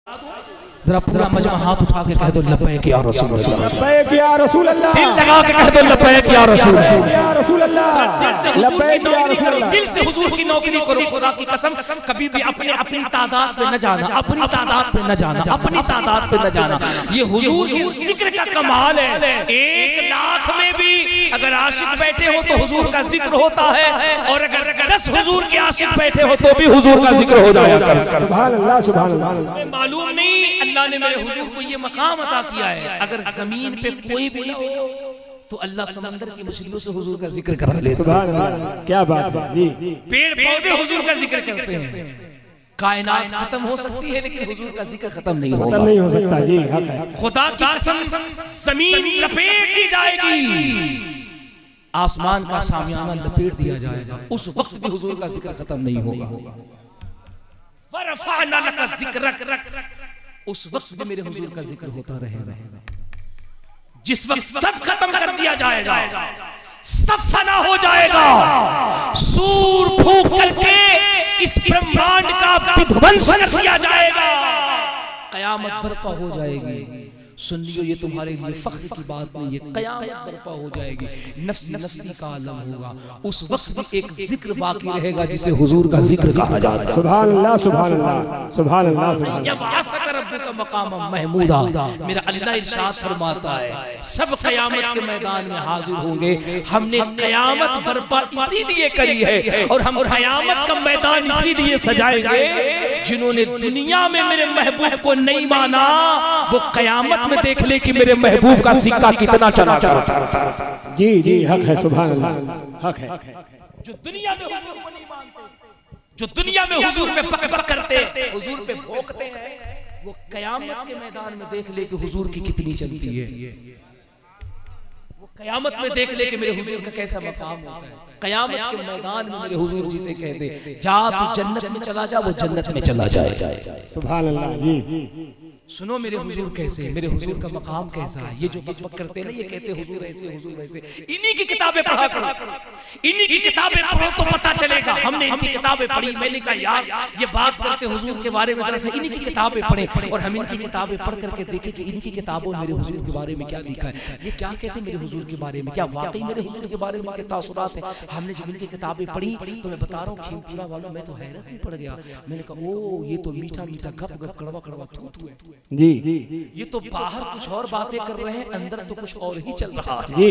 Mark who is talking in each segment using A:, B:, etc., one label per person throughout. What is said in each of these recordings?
A: जरा पूरा मजमा हाथ उठा के कह दो लब्बैक या रसूल अल्लाह,
B: लब्बैक या रसूल अल्लाह,
A: दिल लगा के कह दो लब्बैक या रसूल
B: अल्लाह, लब्बैक या रसूल अल्लाह।
A: दिल से हुजूर की नौकरी करो, खुदा की कसम कभी भी अपनी तादाद पे न जाना, अपनी तादाद पे न जाना, अपनी तादाद पे न जाना। ये हुजूर के जिक्र का कमाल है। 1 लाख में भी अगर आशिक बैठे हो तो हुजूर का जिक्र होता है, और अगर 10 हुजूर के आशिक बैठे हो तो भी हुजूर का जिक्र हो जाया करता है।
B: सुभान अल्लाह, सुभान अल्लाह।
A: मालूम नहीं अल्लाह ने मेरे हुजूर को ये मकाम अता किया है। अगर जमीन पे कोई भी ना हो तो अल्लाह समंदर की मछलियों से हुजूर का जिक्र करा लेता है।
B: सुभान अल्लाह, क्या बात है जी।
A: पेड़ पौधे हुजूर का जिक्र करते हैं। कायनात खत्म हो सकती है लेकिन हुजूर का जिक्र खत्म नहीं होगा।
B: खत्म नहीं हो सकता जी, हक है।
A: खुदा की कसम जमीन लपेट दी जाएगी, आसमान का सामियाना लपेट दिया जाएगा, उस वक्त भी हुजूर का जिक्र खत्म नहीं होगा। वरफ़अना लका ज़िक्रक, उस वक्त भी मेरे हुजूर का जिक्र होता रहेगा। जिस वक्त सब खत्म कर दिया जाएगा, सब फना हो जाएगा, सूर फूंक करके इस ब्रह्मांड का विध्वंस कर दिया जाएगा, कयामत बर्पा हो जाएगी। सुन लियो, ये तुम्हारे लिए फख्र की बात नहीं, ये कयामत बर्पा हो जाएगी, नफ्सी नफ्सी का आलम होगा। उस वक्त भी एक जिक्र बाकी रहेगा जिसे हुजूर का जिक्र कहा जाता है।
B: सुभान अल्लाह, सुभान अल्लाह, सुभान अल्लाह, सुभान अल्लाह।
A: जब आसक रब्बुका मकाम महमूदा, मेरा अल्लाह इरशाद फरमाता है सब कयामत के मैदान में हाजिर होंगे। हमने कयामत बर्पा इसीलिए करी है और हम कयामत का मैदान इसीलिए सजाएंगे। जिन्होंने दुनिया में मेरे महबूब को नहीं माना वो कयामत में देख ले कि मेरे महबूब का सिक्का कितना चला करता है।
B: जी जी, हक है, सुभान अल्लाह, हक है।
A: जो दुनिया में हुजूर को नहीं मानते, जो दुनिया में हुजूर पे बक-बक करते, हुजूर पे भोंकते हैं, वो कयामत के मैदान में देख ले कि हुजूर की कितनी चलती है। वो कयामत में देख ले कि मेरे हुजूर का कैसा मकाम होता है। कयामत के मैदान में मेरे हुजूर जिसे कहते जा तू जन्नत में चला जा, वो जन्नत में चला जाए।
B: सुभान अल्लाह जी।
A: सुनो मेरे हुजूर कैसे, मेरे हुजूर का मकाम कैसा है। ये जो बक कहते हैं ना, ये कहते हुजूर ऐसे हुजूर वैसे, इन्हीं की किताबें पढ़ा करो, इन्हीं की किताबें पढ़ो तो पता चलेगा। हमने इनकी किताबें पढ़ी, मैंने कहा यार ये बात करते हुजूर के बारे में, दरअसल इन्हीं की किताबें पढ़े और हम इनकी किताबें पढ़ करके देखें कि इन्हीं की किताबों में मेरे हुजूर के बारे में क्या लिखा है। ये क्या कहते हैं मेरे हुजूर के बारे में, क्या वाकई मेरे हुजूर के बारे में इनके तासुरात हैं। हमने जब इनकी किताबें पढ़ी तो मैं बता रहा हूँ खीमपुरा वालों, मैं तो हैरत में पड़ गया। मैंने कहा ओ ये तो मीठा मीठा गप गप कड़वा कड़वा थू थू है
B: जी।
A: ये तो बाहर कुछ और बातें कर रहे हैं, अंदर तो कुछ और ही चल रहा है।
B: जी,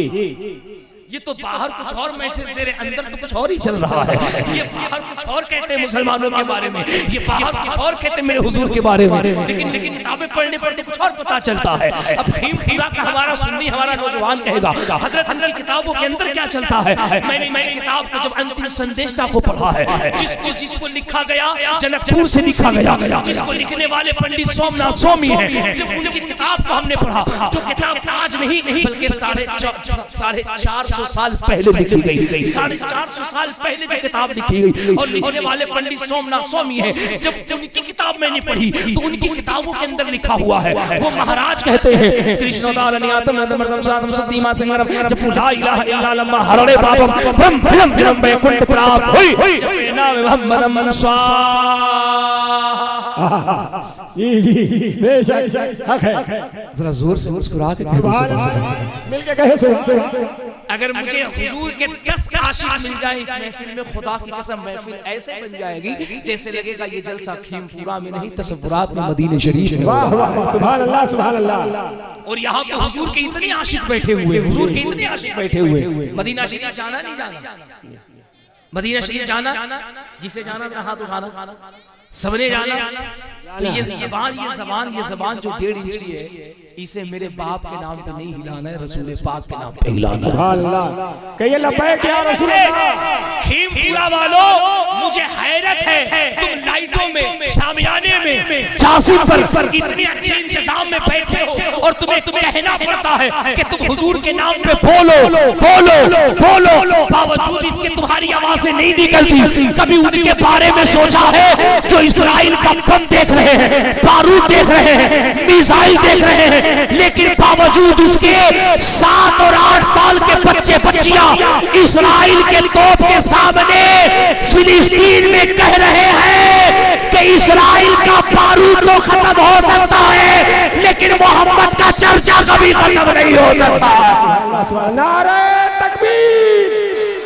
A: ये तो बाहर कुछ और मैसेज दे रहे, अंदर तो कुछ और ही चल रहा है। ये बाहर कुछ और कहते हैं मुसलमानों के बारे में, ये बाहर कुछ और कहते हैं मेरे हुजूर के बारे में, लेकिन किताबें पढ़ने पर तो कुछ और पता चलता है। अब खीमपुरा का हमारा सुन्नी, हमारा नौजवान कहेगा हजरत इनकी किताबों के अंदर क्या चलता है। मैंने किताब को जब अंतिम संदेशा को पढ़ा है, जिसको लिखा गया जनकपुर से लिखा गया, जिसको लिखने वाले पंडित सोमनाथ स्वामी हैं, जब उनकी किताब को हमने पढ़ा, जो किताब आज नहीं बल्कि 450 साल पहले लिखी गई, 450 साल पहले जो किताब लिखी गई और लिखने वाले पंडित सोमनाथ स्वामी हैं, जब उनकी किताब मैंने पढ़ी तो उनकी किताबों के अंदर लिखा हुआ है, वो महाराज कहते हैं कृष्णोदारण्यातम नदमर्दम साधम सतीमा संगरम जब ला इलाहा इल्लल्लाह हरणे पापम ब्रह्म ब्रह्म जन्म वैकुंठ प्राप्त होई जब नाम मोहम्मदम स्वाहा।
B: जी जी, बेशक हक है।
A: जरा जोर से मुस्कुरा के
B: मिलके कहे सुभान।
A: अगर मुझे हुजूर के 10 आशिक मिल जाए इस महफिल में, खुदा की कसम महफिल ऐसे बन जाएगी जैसे लगेगा ये जलसा खीमपुरा में नहीं तसव्वुरात में मदीने शरीफ में।
B: वाह वाह, सुभान अल्लाह, सुभान अल्लाह।
A: और यहाँ तो हुजूर के इतने आशिक बैठे हुए, हुजूर के इतने आशिक बैठे हुए। मदीना शरीफ जाना नहीं जाना, मदीना शरीफ जाना, जिसे जाना मेरा हाथ उठाना, सबने जाना। तो ये जबान जो 1.5 इंच की है, इसे मेरे बाप के नाम पे नहीं हिलाना है, रसूल पाक के नाम पे हिलाना है।
B: सुभान अल्लाह, कहिए लब्बैक या रसूल अल्लाह।
A: खीमपुरा वालों मुझे हैरत है, तुम लाइटों में, शामियाने में, जासिम पर इतने अच्छे इंतजाम में बैठे हो और तुम्हें कहना पड़ता है कि तुम हुजूर के नाम पे बोलो बोलो बोलो, बावजूद इसके तुम्हारी आवाजें नहीं निकलती। कभी उनके बारे में सोचा है जो इस्राइल का बम देख रहे हैं, बारूद देख रहे हैं, मिसाइल देख रहे हैं, लेकिन बावजूद इसके 7 और 8 साल के बच्चे बच्चियां इस्राइल के तोप के सामने फिलिस्तीन में कह रहे हैं कि इस्राइल का बारूद तो खत्म हो कभी खत्म नहीं हो सकता।
B: नारे तकबीर,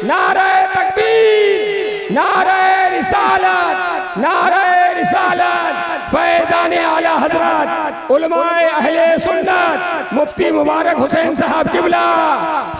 B: नारे तकबीर, नारे रिसालत, नारे रिसालत। फैज़ान आला हजरत उलमाए अहले सुन्नत मुफ्ती मुबारक हुसैन साहब किबला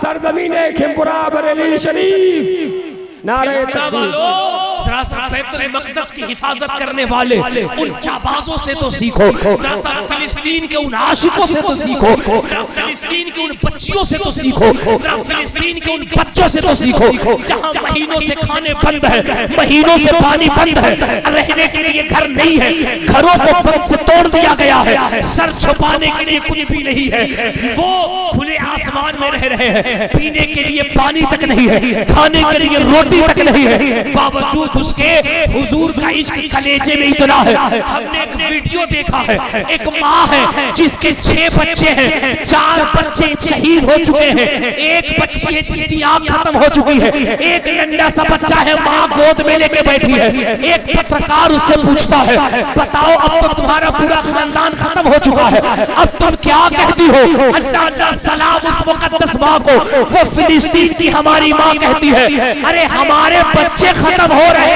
B: सरजमीने खिमपुरा बरेली शरीफ। नारे तकबीर।
A: जरा सा बैतुल मक़दस की हिफाजत करने वाले उन जाबाजों से तो सीखो, जरा सा फिलिस्तीन के उन आशिकों से तो सीखो, जरा फिलिस्तीन के उन बच्चियों से तो सीखो, जरा फिलिस्तीन के उन बच्चों से तो सीखो जहां महीनों से खाने बंद है, महीनों से पानी बंद है, रहने के लिए घर नहीं है, घरों को बंद से तोड़ दिया गया है, सर छुपाने के लिए कुछ भी नहीं है, वो खुले आसमान में रह रहे हैं, पीने के लिए पानी तक नहीं है, खाने के लिए रोटी तक नहीं है, बावजूद उसके हुजूर का इश्क कलेजे में इतना है। हमने एक वीडियो देखा है, एक माँ है जिसके 6 बच्चे हैं, 4 बच्चे शहीद हो चुके हैं, एक बच्ची है जिसकी आंख खत्म हो चुकी है, एक नन्हा सा बच्चा है, माँ गोद में लेके बैठी है। एक पत्रकार उससे पूछता है, बताओ अब तो तुम्हारा पूरा खानदान खत्म हो चुका है, अब तुम क्या कहती हो? अल्लाह अल्लाह सलाम उस मुकद्दस माँ को, वो फिलिस्तीन की हमारी माँ कहती है, अरे हमारे बच्चे खत्म हो रहे हैं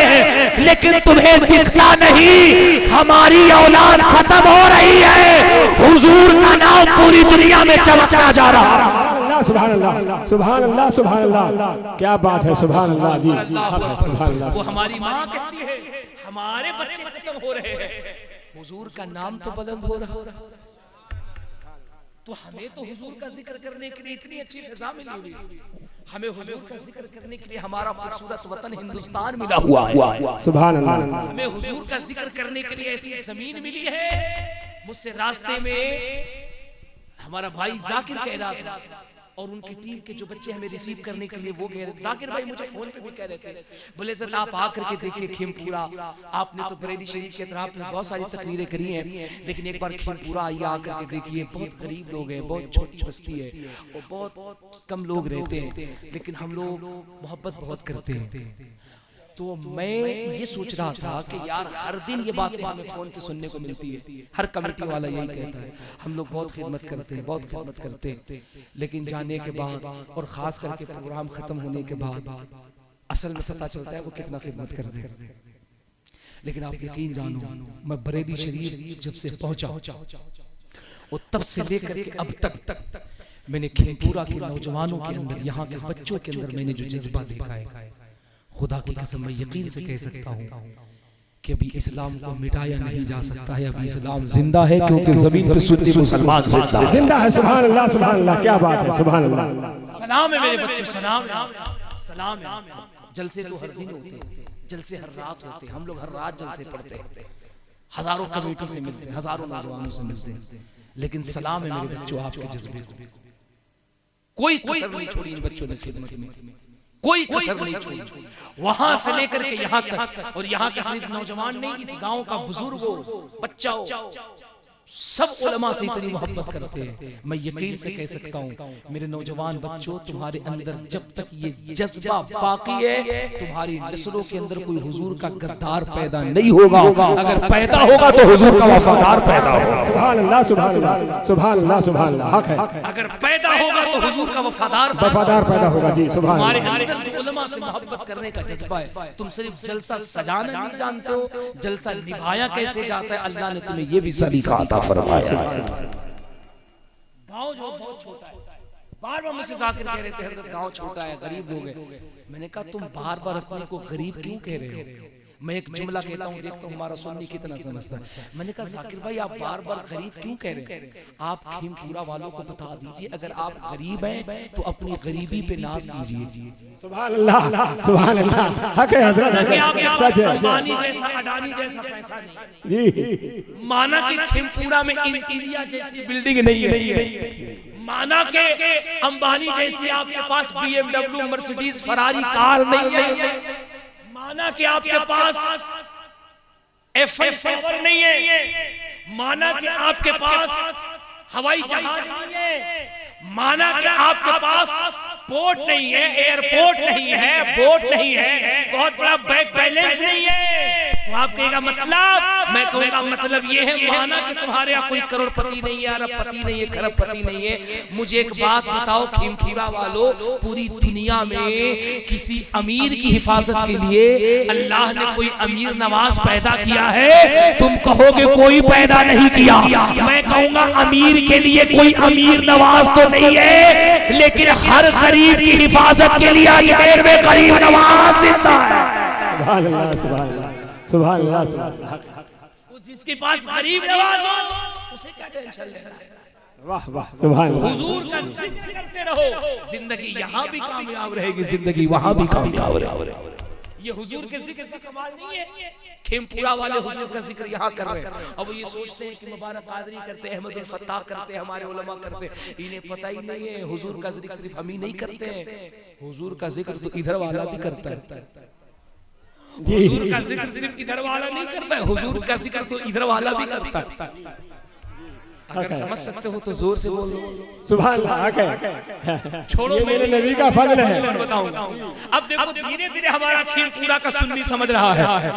A: लेकिन तुम्हें दिखता नहीं, हमारी औलाद खत्म हो रही है, हुजूर का नाम पूरी दुनिया में चमकता जा रहा है।
B: सुभान अल्लाह, सुभान अल्लाह, सुभान अल्लाह, क्या बात है, सुभान अल्लाह जी, सुभान अल्लाह।
A: वो हमारी माँ कहती है हमारे बच्चे खत्म हो रहे हैं, हुजूर का नाम तो बुलंद हो रहा, तो हमें तो हुजूर का जिक्र करने के लिए इतनी अच्छी फिजा मिली हुई, हमें हुजूर का जिक्र करने के लिए हमारा खूबसूरत वतन हिंदुस्तान मिला हुआ है,
B: सुभान अल्लाह।
A: हमें हुजूर का जिक्र करने के लिए ऐसी जमीन मिली है। मुझसे रास्ते में हमारा भाई जाकिर कह रहा था और उनकी टीम के जो बच्चे हमें रिसीव करने के लिए वो कह रहे थे, जाकिर भाई मुझे फोन पे भी कह रहे थे, बोले सर आप आकर के देखिए खिमपुरा, आपने तो बरेली शरीफ के तरफ में बहुत सारी तकरीरें करी हैं, लेकिन एक बार खिमपुरा आइए आकर के देखिए, बहुत गरीब लोग हैं, बहुत छोटी बस्ती है और बहुत कम लोग रहते हैं, लेकिन हम लोग मोहब्बत बहुत करते हैं। तो मैं ये सोच रहा था कि यार हर दिन ये बातें हमें फोन पे सुनने को मिलती है, हर कमेटी वाला यही कहता है हम लोग बहुत खिदमत करते हैं, बहुत खिदमत करते हैं, लेकिन जाने के बाद और खास करके प्रोग्राम खत्म होने के बाद असल में पता चलता है वो कितना खिदमत करते हैं। लेकिन आप यकीन जानो, मैं बरेली शरीफ जब से पहुंचा और तब से लेकर के अब तक मैंने खिमपुरा के नौजवानों के अंदर, यहाँ के बच्चों के अंदर मैंने जो जज्बा देखा है, खुदा की कसम मैं यकीन से कह सकता हूँ कि अभी इस्लाम को मिटाया नहीं जा सकता है, अभी इस्लाम जिंदा है, क्योंकि जमीन पे सुन्नी मुसलमान
B: जिंदा है। सुभान अल्लाह, सुभान अल्लाह, क्या बात है, सुभान अल्लाह।
A: सलाम है मेरे बच्चों, सलाम है, सलाम है। जलसे तो हर दिन होते हैं, जलसे हर रात होते हैं, हम लोग हर रात जलसे पढ़ते हैं, हजारों कमेटी से मिलते हैं, हजारों नौजवानों से मिलते हैं, लेकिन सलाम है मेरे बच्चों आपके जज्बे को, कोई कसर नहीं छोड़ी इन बच्चों ने खिदमत में, कोई कसर नहीं छोड़ी, वहां से लेकर के यहाँ तक। और यहाँ का सिर्फ नौजवान नहीं, इस गांव का बुजुर्ग हो, बच्चा हो, सब उलमा से इतनी मोहब्बत करते हैं। मैं यकीन से कह सकता हूँ मेरे नौजवान बच्चों, तुम्हारे अंदर जब तक ये जज्बा बाकी है, तुम्हारी नस्लों के अंदर कोई हुजूर का गद्दार पैदा नहीं होगा, अगर पैदा होगा तो हुजूर का वफादार पैदा होगा।
B: सुभान अल्लाह, सुभान अल्लाह, सुभान अल्लाह, सुभान अल्लाह, हक है।
A: अगर पैदा होगा तो हुजूर का वफादार
B: पैदा होगा जी, सुभान।
A: तुम्हारे अंदर जो उलमा से मोहब्बत करने का जज्बा है, तुम सिर्फ जलसा सजाना नहीं जानते हो, जलसा निभाया कैसे जाता है अल्लाह ने तुम्हें ये भी सलीका अता फरमाया। गांव जो बहुत छोटा है, बार बार मुझसे जाकिर कह रहे थे हजरत गांव छोटा है, गरीब लोग हैं। मैंने कहा तुम बार बार अपने को गरीब क्यों कह रहे हो? मैं एक जुमला कहता हूँ, देखता हूँ हमारा सुन्नी कितना समझता है। मैंने कहा जाकिर भाई आप बार बार गरीब क्यों कह रहे हैं? आप खिमपुरा वालों को बता दीजिए अगर आप गरीब हैं तो अपनी गरीबी पे नाज कीजिए।
B: सुभान अल्लाह, सुभान अल्लाह, हक है हजरत, सच है।
A: अंबानी जैसा, अडानी जैसा पैसा नहीं
B: जी,
A: माना कि खिमपुरा में इंटीरिया जैसी बिल्डिंग नहीं है, माना के अंबानी जैसी आपके पास BMW, मर्सिडीज, फरारी कार नहीं है, माना कि आपके पास F1 पावर नहीं है, माना कि आपके पास हवाई जहाज नहीं है, माना कि आपके पास पोर्ट नहीं है, एयरपोर्ट नहीं है, बोट नहीं है, बहुत बड़ा बैंक बैलेंस नहीं है, तो आप कहेगा मतलब, मैं कहूंगा मतलब ये है, माना कि तुम्हारे यहाँ कोई करोड़पति नहीं है, अरबपति नहीं है, खरबपति नहीं है, मुझे एक बात बताओ खीमपुरा वालों, पूरी दुनिया में किसी अमीर की हिफाजत के लिए अल्लाह ने कोई अमीर नवाज पैदा किया है? तुम कहोगे कोई पैदा नहीं किया। मैं कहूंगा अमीर के लिए कोई अमीर नवाज तो नहीं है, लेकिन हर गरीब की हिफाजत के लिए अजमेर में गरीब नवाज जिंदा है।
B: सुभान अल्लाह, सुभान अल्लाह, सुभान अल्लाह, सुभान अल्लाह।
A: जिसके पास गरीब नवाज हो उसे क्या टेंशन लेना है?
B: वाह वाह, सुभान अल्लाह।
A: हुजूर का जिक्र करते रहो, जिंदगी यहाँ भी कामयाब रहेगी, जिंदगी वहाँ भी कामयाब रहेगी। ये हुजूर के जिक्र का कमाल नहीं है? खीमपुरा वाले हुजूर का जिक्र यहाँ कर रहे हैं। अब ये सोचते हैं कि मुबारक कादरी करते हैं, अहमदुल फत्ताह करते हैं, हमारे उलमा करते हैं। इन्हें पता ही नहीं है हुजूर का जिक्र सिर्फ हम ही नहीं करते हैं, हुजूर का जिक्र तो इधर वाला भी करता है। हुजूर का जिक्र सिर्फ इधर वाला नहीं करता है, हुजूर का जिक्र तो इधर वाला भी करता है। अगर समझ सकते हो तो जोर से बोलो
B: सुभान अल्लाह।
A: छोड़ो,
B: ये मेरे नबी का फजल है।
A: मैं बताऊंगा। अब देखो धीरे धीरे हमारा खीमपुरा का सुन्नी समझ रहा है,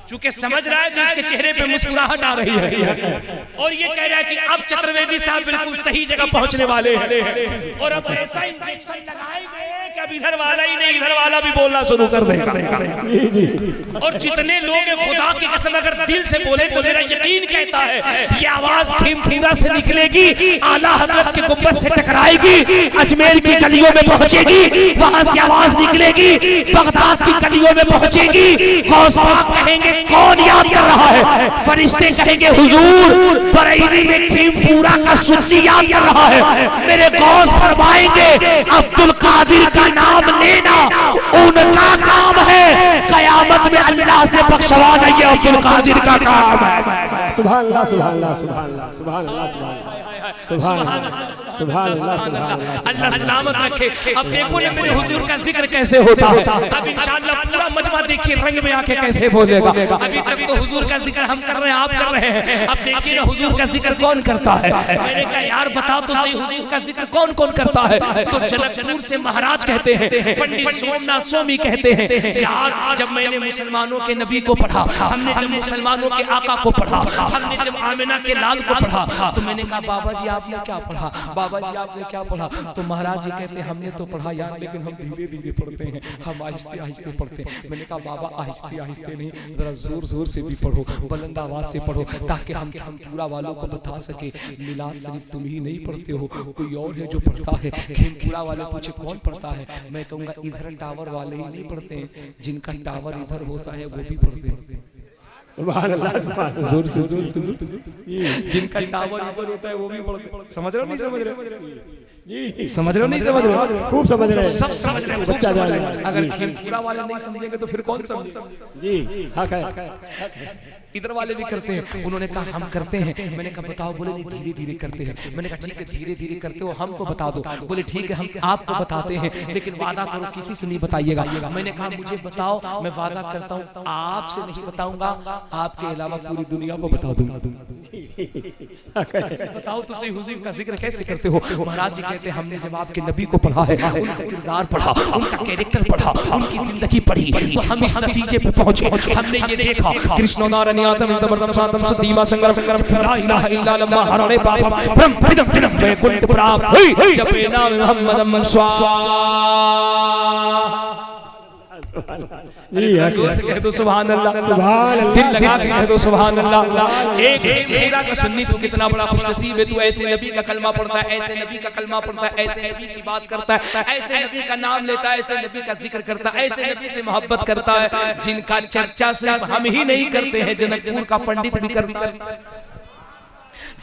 A: चूंकि समझ रहा है तो उसके चेहरे पे मुस्कुराहट आ रही है, और ये कह रहा है कि अब चतुर्वेदी साहब बिल्कुल सही जगह पहुंचने वाले हैं, और अब ऐसा इंजेक्शन लगाएंगे कि अब इधर वाला ही नहीं, इधर वाला भी बोलना शुरू कर देगा। और जितने लोग खुदा की कसम अगर दिल से बोले तो मेरा यकीन कहता है ये आवाज खीमपुरा से निकलेगी, आला हजरत के गुंबद से टकराएगी, अजमेर की गलियों में पहुंचेगी, वहां से आवाज निकलेगी, बगदाद की गलियों में पहुंचेगी। गौस पाक कहेंगे कौन याद कर रहा है? फरिश्ते कहेंगे हुजूर बरेली में खीमपुरा का सुन्नी याद कर रहा है। मेरे गौस फरमाएंगे अब्दुल कादिर का नाम लेना उनका काम है, कयामत में अल्लाह से बख्शवाना ये अब्दुल कादिर का काम है।
B: सुभान अल्लाह, सुभान अल्लाह, सुभान अल्लाह, सुभान अल्लाह, सुभान अल्लाह, सुभान अल्लाह, सुभान अल्लाह।
A: अल्लाह सलामत रखे। अब देखो ना मेरे हुजूर का जिक्र कैसे होता है। अब इंशाअल्लाह पूरा मजमा देखिए रंग में आके कैसे बोलेगा। अभी तक तो हुजूर का जिक्र हम कर रहे हैं, आप कर रहे हैं, अब देखिए ना हुजूर का जिक्र कौन करता है। मैंने कहा यार बताओ तो सही हुजूर का जिक्र कौन कौन करता है? तो जनकपुर से महाराज कहते हैं, पंडित सोमनाथ स्वामी कहते हैं यार जब मैंने मुसलमानों के नबी को पढ़ा, हमने जब मुसलमानों के आका को पढ़ा, हमने जब आमिना के लाल को पढ़ा, तो मैंने कहा बाबा जी आपने क्या पढ़ा, बाबा जी आपने क्या पढ़ा? तो महाराज जी कहते हैं हमने तो पढ़ा यार, लेकिन हम धीरे धीरे पढ़ते हैं, हम आहिस्ते आहिस्ते पढ़ते हैं। मैंने कहा बाबा आहिस्ते आहिस्ते नहीं, जरा जोर जोर से भी पढ़ो, बुलंद आवाज से पढ़ो, ताकि हम खीमपुरा वालों को बता सके मिलाद शरीफ तुम ही नहीं पढ़ते हो, कोई और है जो पढ़ता है। खीमपुरा वाले पूछे कौन पढ़ता है? मैं कहूँगा इधर टावर वाले ही नहीं पढ़ते हैं, जिनका टावर इधर होता है वो भी पढ़ते हैं।
B: सुभान अल्लाह, सुभान अल्लाह।
A: जोर से जोर से जिनका टावर इधर होता है वो भी पढ़ते। समझ रहे हो नहीं समझ रहे?
B: जी
A: समझ रहे हो नहीं समझ रहे हो?
B: खूब समझ रहे हैं,
A: सब समझ रहे हैं, खूब समझ रहे हैं। अगर खीमपुरा वाले नहीं समझेंगे तो फिर कौन समझेगा?
B: जी हक है।
A: इधर वाले भी करते हैं। उन्होंने कहा हम करते हैं। मैंने कहा बताओ, बोले नहीं धीरे धीरे करते हैं। मैंने कहा ठीक है धीरे धीरे करते हो, हमको बता दो। बोले ठीक है हम आपको बताते हैं, लेकिन वादा करो किसी से नहीं बताइएगा। मैंने कहा मुझे बताओ, मैं वादा करता हूँ आपसे नहीं बताऊंगा, आपके अलावा पूरी दुनिया को बता दूंगा। बताओ तो सही हुजूर का जिक्र कैसे करते हो? महाराज जी कहते हैं हमने जब आपके नबी को पढ़ा है, उनका किरदार पढ़ा, उनका कैरेक्टर पढ़ा, उनकी जिंदगी पढ़ी, तो हम इस नतीजे पे पहुंचे। हमने ये देखा कृष्ण नारायण तमर्दम सातम सदीमा संगम ला इलाहा इल्ला अल्लाह हरणे पापम ब्रह्म विदम विदम वैकुंठ प्राप्त हुई जपे नाम मुहम्मदम स्वाहा। जोर से कह दो सुभान अल्लाह, सुभान अल्लाह, दिल लगा के कह दो सुभान अल्लाह। एक खीमपुरा का सुन्नी तू कितना बड़ा खुशनसीब है, तू ऐसे नबी का कलमा पढ़ता है, ऐसे नबी का कलमा पढ़ता है, ऐसे नबी की बात करता है, ऐसे नबी का नाम लेता है, ऐसे नबी का जिक्र करता है, ऐसे नबी से मोहब्बत करता है, जिनका चर्चा सिर्फ हम ही नहीं करते हैं, जनकपुर का पंडित भी करता है,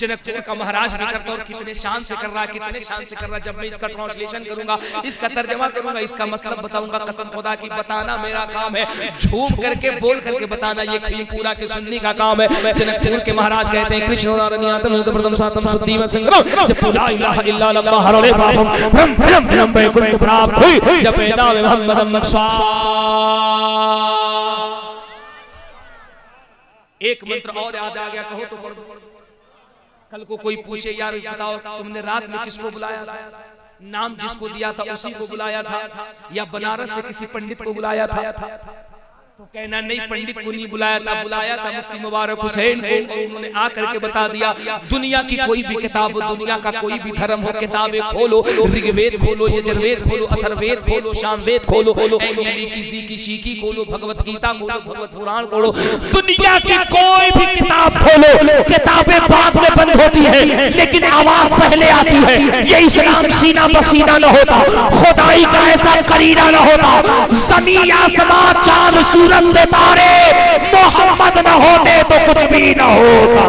A: जनकपुर का महाराज भी करता है। और कितने शान से कर रहा है, कितने शान से कर रहा है। जब मैं इसका ट्रांसलेशन करूंगा, इसका तर्जमा करूंगा, इसका मतलब बताऊंगा, कसम खुदा की बताना मेरा काम है, झूम करके बोल करके बताना ये खीमपुरा के सुन्नी का काम है। जनकपुर के महाराज कहते हैं कृष्ण नारायण प्रथम सातम सुदीम संग्रह जब ला इलाहा इल्ला अल्लाह हरणे पापम ब्रह्म विदम विदम वैकुंठ प्राप्त हुई जपे नाम मुहम्मदम स्वाहा। एक मंत्र और याद आ गया, कहो तो पढ़ दो। कल को कोई पूछे यार बताओ तुमने रात में किसको बुलाया था? नाम जिसको दिया था उसी को बुलाया था, या बनारस से किसी पंडित को बुलाया था? तो कहना नहीं, पंडित को नहीं बुलाया था, बुलाया था मुफ्ती मुबारक हुसैन को, और उन्होंने आकर के बता दिया दुनिया की कोई भी किताब हो, दुनिया का कोई भी धर्म हो, किताबें खोलो, ऋग्वेद खोलो, यजुर्वेद खोलो, अथर्ववेद खोलो, सामवेद खोलो, एंगली की की शीकी खोलो, भगवत गीता खोलो, भगवत पुराण खोलो, दुनिया की कोई भी किताब खोलो, किताबें बाद में बंद होती है लेकिन आवाज पहले आती है। ये इस्लाम सीना बसीना न होता, खुदाई का ऐसा करीना न होता, ज़मीन आसमान चांद सूरज सितारे मोहम्मद न होते तो कुछ भी न होता।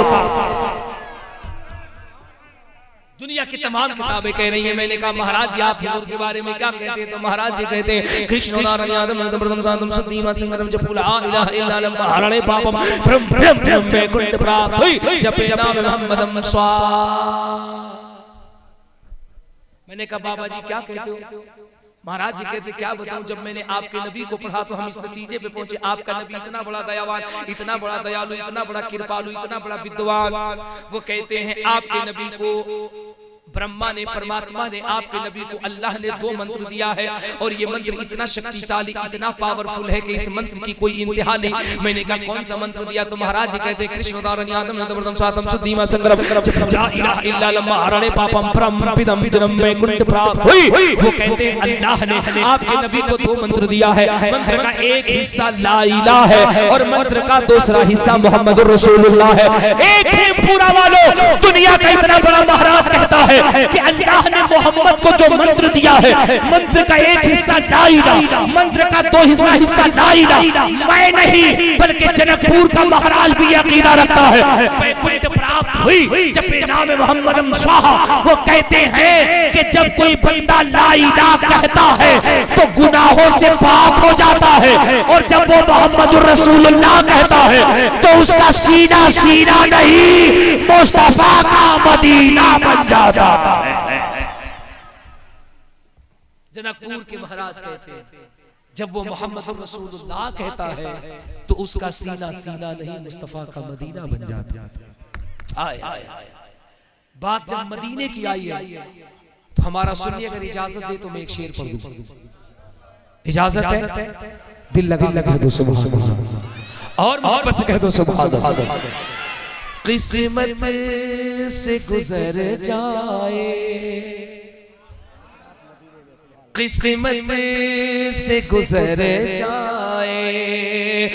A: दुनिया की तमाम किताबें कह रही हैं। मैंने कहा महाराज जी आप हुजूर के बारे में क्या कहते हैं? तो महाराज जी कहते हैं कृष्ण नारायण आदम प्रथम साधम सद्दीमा संगम जपुला इलाहा इल्ला अल्लाह हरणे पापम ब्रह्म ब्रह्म में कुंड प्राप्त हुई जपे नाम मोहम्मदम स्वा। मैंने कहा बाबा जी क्या कहते हो? महाराज जी कहते क्या बताऊं, जब मैंने आपके नबी को पढ़ा तो हम इस नतीजे पे पहुंचे, आपका नबी इतना बड़ा दयावान, इतना बड़ा दयालु, इतना बड़ा कृपालु, इतना बड़ा विद्वान। वो कहते हैं आपके नबी को ब्रह्मा ने, परमात्मा ने, आपके नबी को अल्लाह ने 2 मंत्र दिया है और ये मंत्र इतना शक्तिशाली, इतना पावरफुल है कि इस मंत्र की कोई इंतहा नहीं। मैंने कहा कौन सा मंत्र दिया? तो महाराज जी कहते हैं कृष्ण नारायण आदम प्रथम साधम सद्दीमा संगम ला इलाहा इल्ला अल्लाह हरणे पापम परम पिदम जन्म में कुंड प्राप्त हुई। वो कहते हैं अल्लाह ने आपके नबी को 2 मंत्र दिया है। मंत्र का एक हिस्सा ला इलाहा है और मंत्र का दूसरा हिस्सा मोहम्मदुर रसूलुल्लाह है। एक ही पूरा वालों, दुनिया का इतना बड़ा महाराज कहता है कि अल्लाह ने मोहम्मद को जो मंत्र दिया है, मंत्र का एक हिस्सा ला इलाहा, मंत्र का 2 हिस्सा ला इलाहा। मैं नहीं बल्कि जनकपुर का महाराज भी अकीदा रखता है। वैकुंठ प्राप्त हुई जब नाम मोहम्मदम स्वाहा। वो कहते हैं कि जब कोई बंदा ला इलाहा कहता है तो गुनाहों से पाक हो जाता है, और जब वो मोहम्मदुर रसूलुल्लाह कहता है तो उसका सीना सीना नहीं मुस्तफा का मदीना बन जाता है। जनकपुर के महाराज कहते हैं जब वो मोहम्मदुर रसूलुल्लाह कहता है तो उसका सीना सीना नहीं मुस्तफा का मदीना बन जाता है। आए आए बात जब मदीने की आई है तो हमारा सुनिए, अगर इजाजत दे तो मैं एक शेर पढ़ दूं। इजाजत है? दिल लगा लगा दो सुभान अल्लाह और मोहब्बत से कह दो सुभान अल्लाह। किस्मत से गुजर जाए, किस्मत से गुजर जाए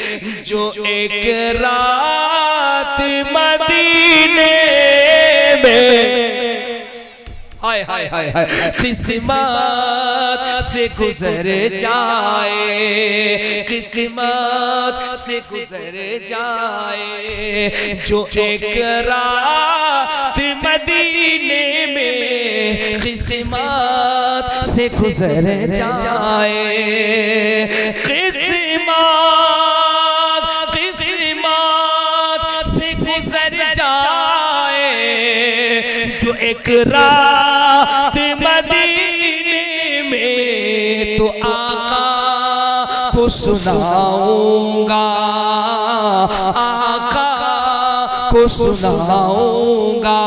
A: जो एक रात मदीने में, हाय हाय हाय हाय, किस्मत से गुजर जाए, किस्मत से गुजर जाए जो एक रात मदीने में, किस्मत से गुजर जाए, किस्मत किस्मत से गुजर जाए जो एक रात मदीने में, तो आका को सुनाऊंगा, आका को सुनाऊंगा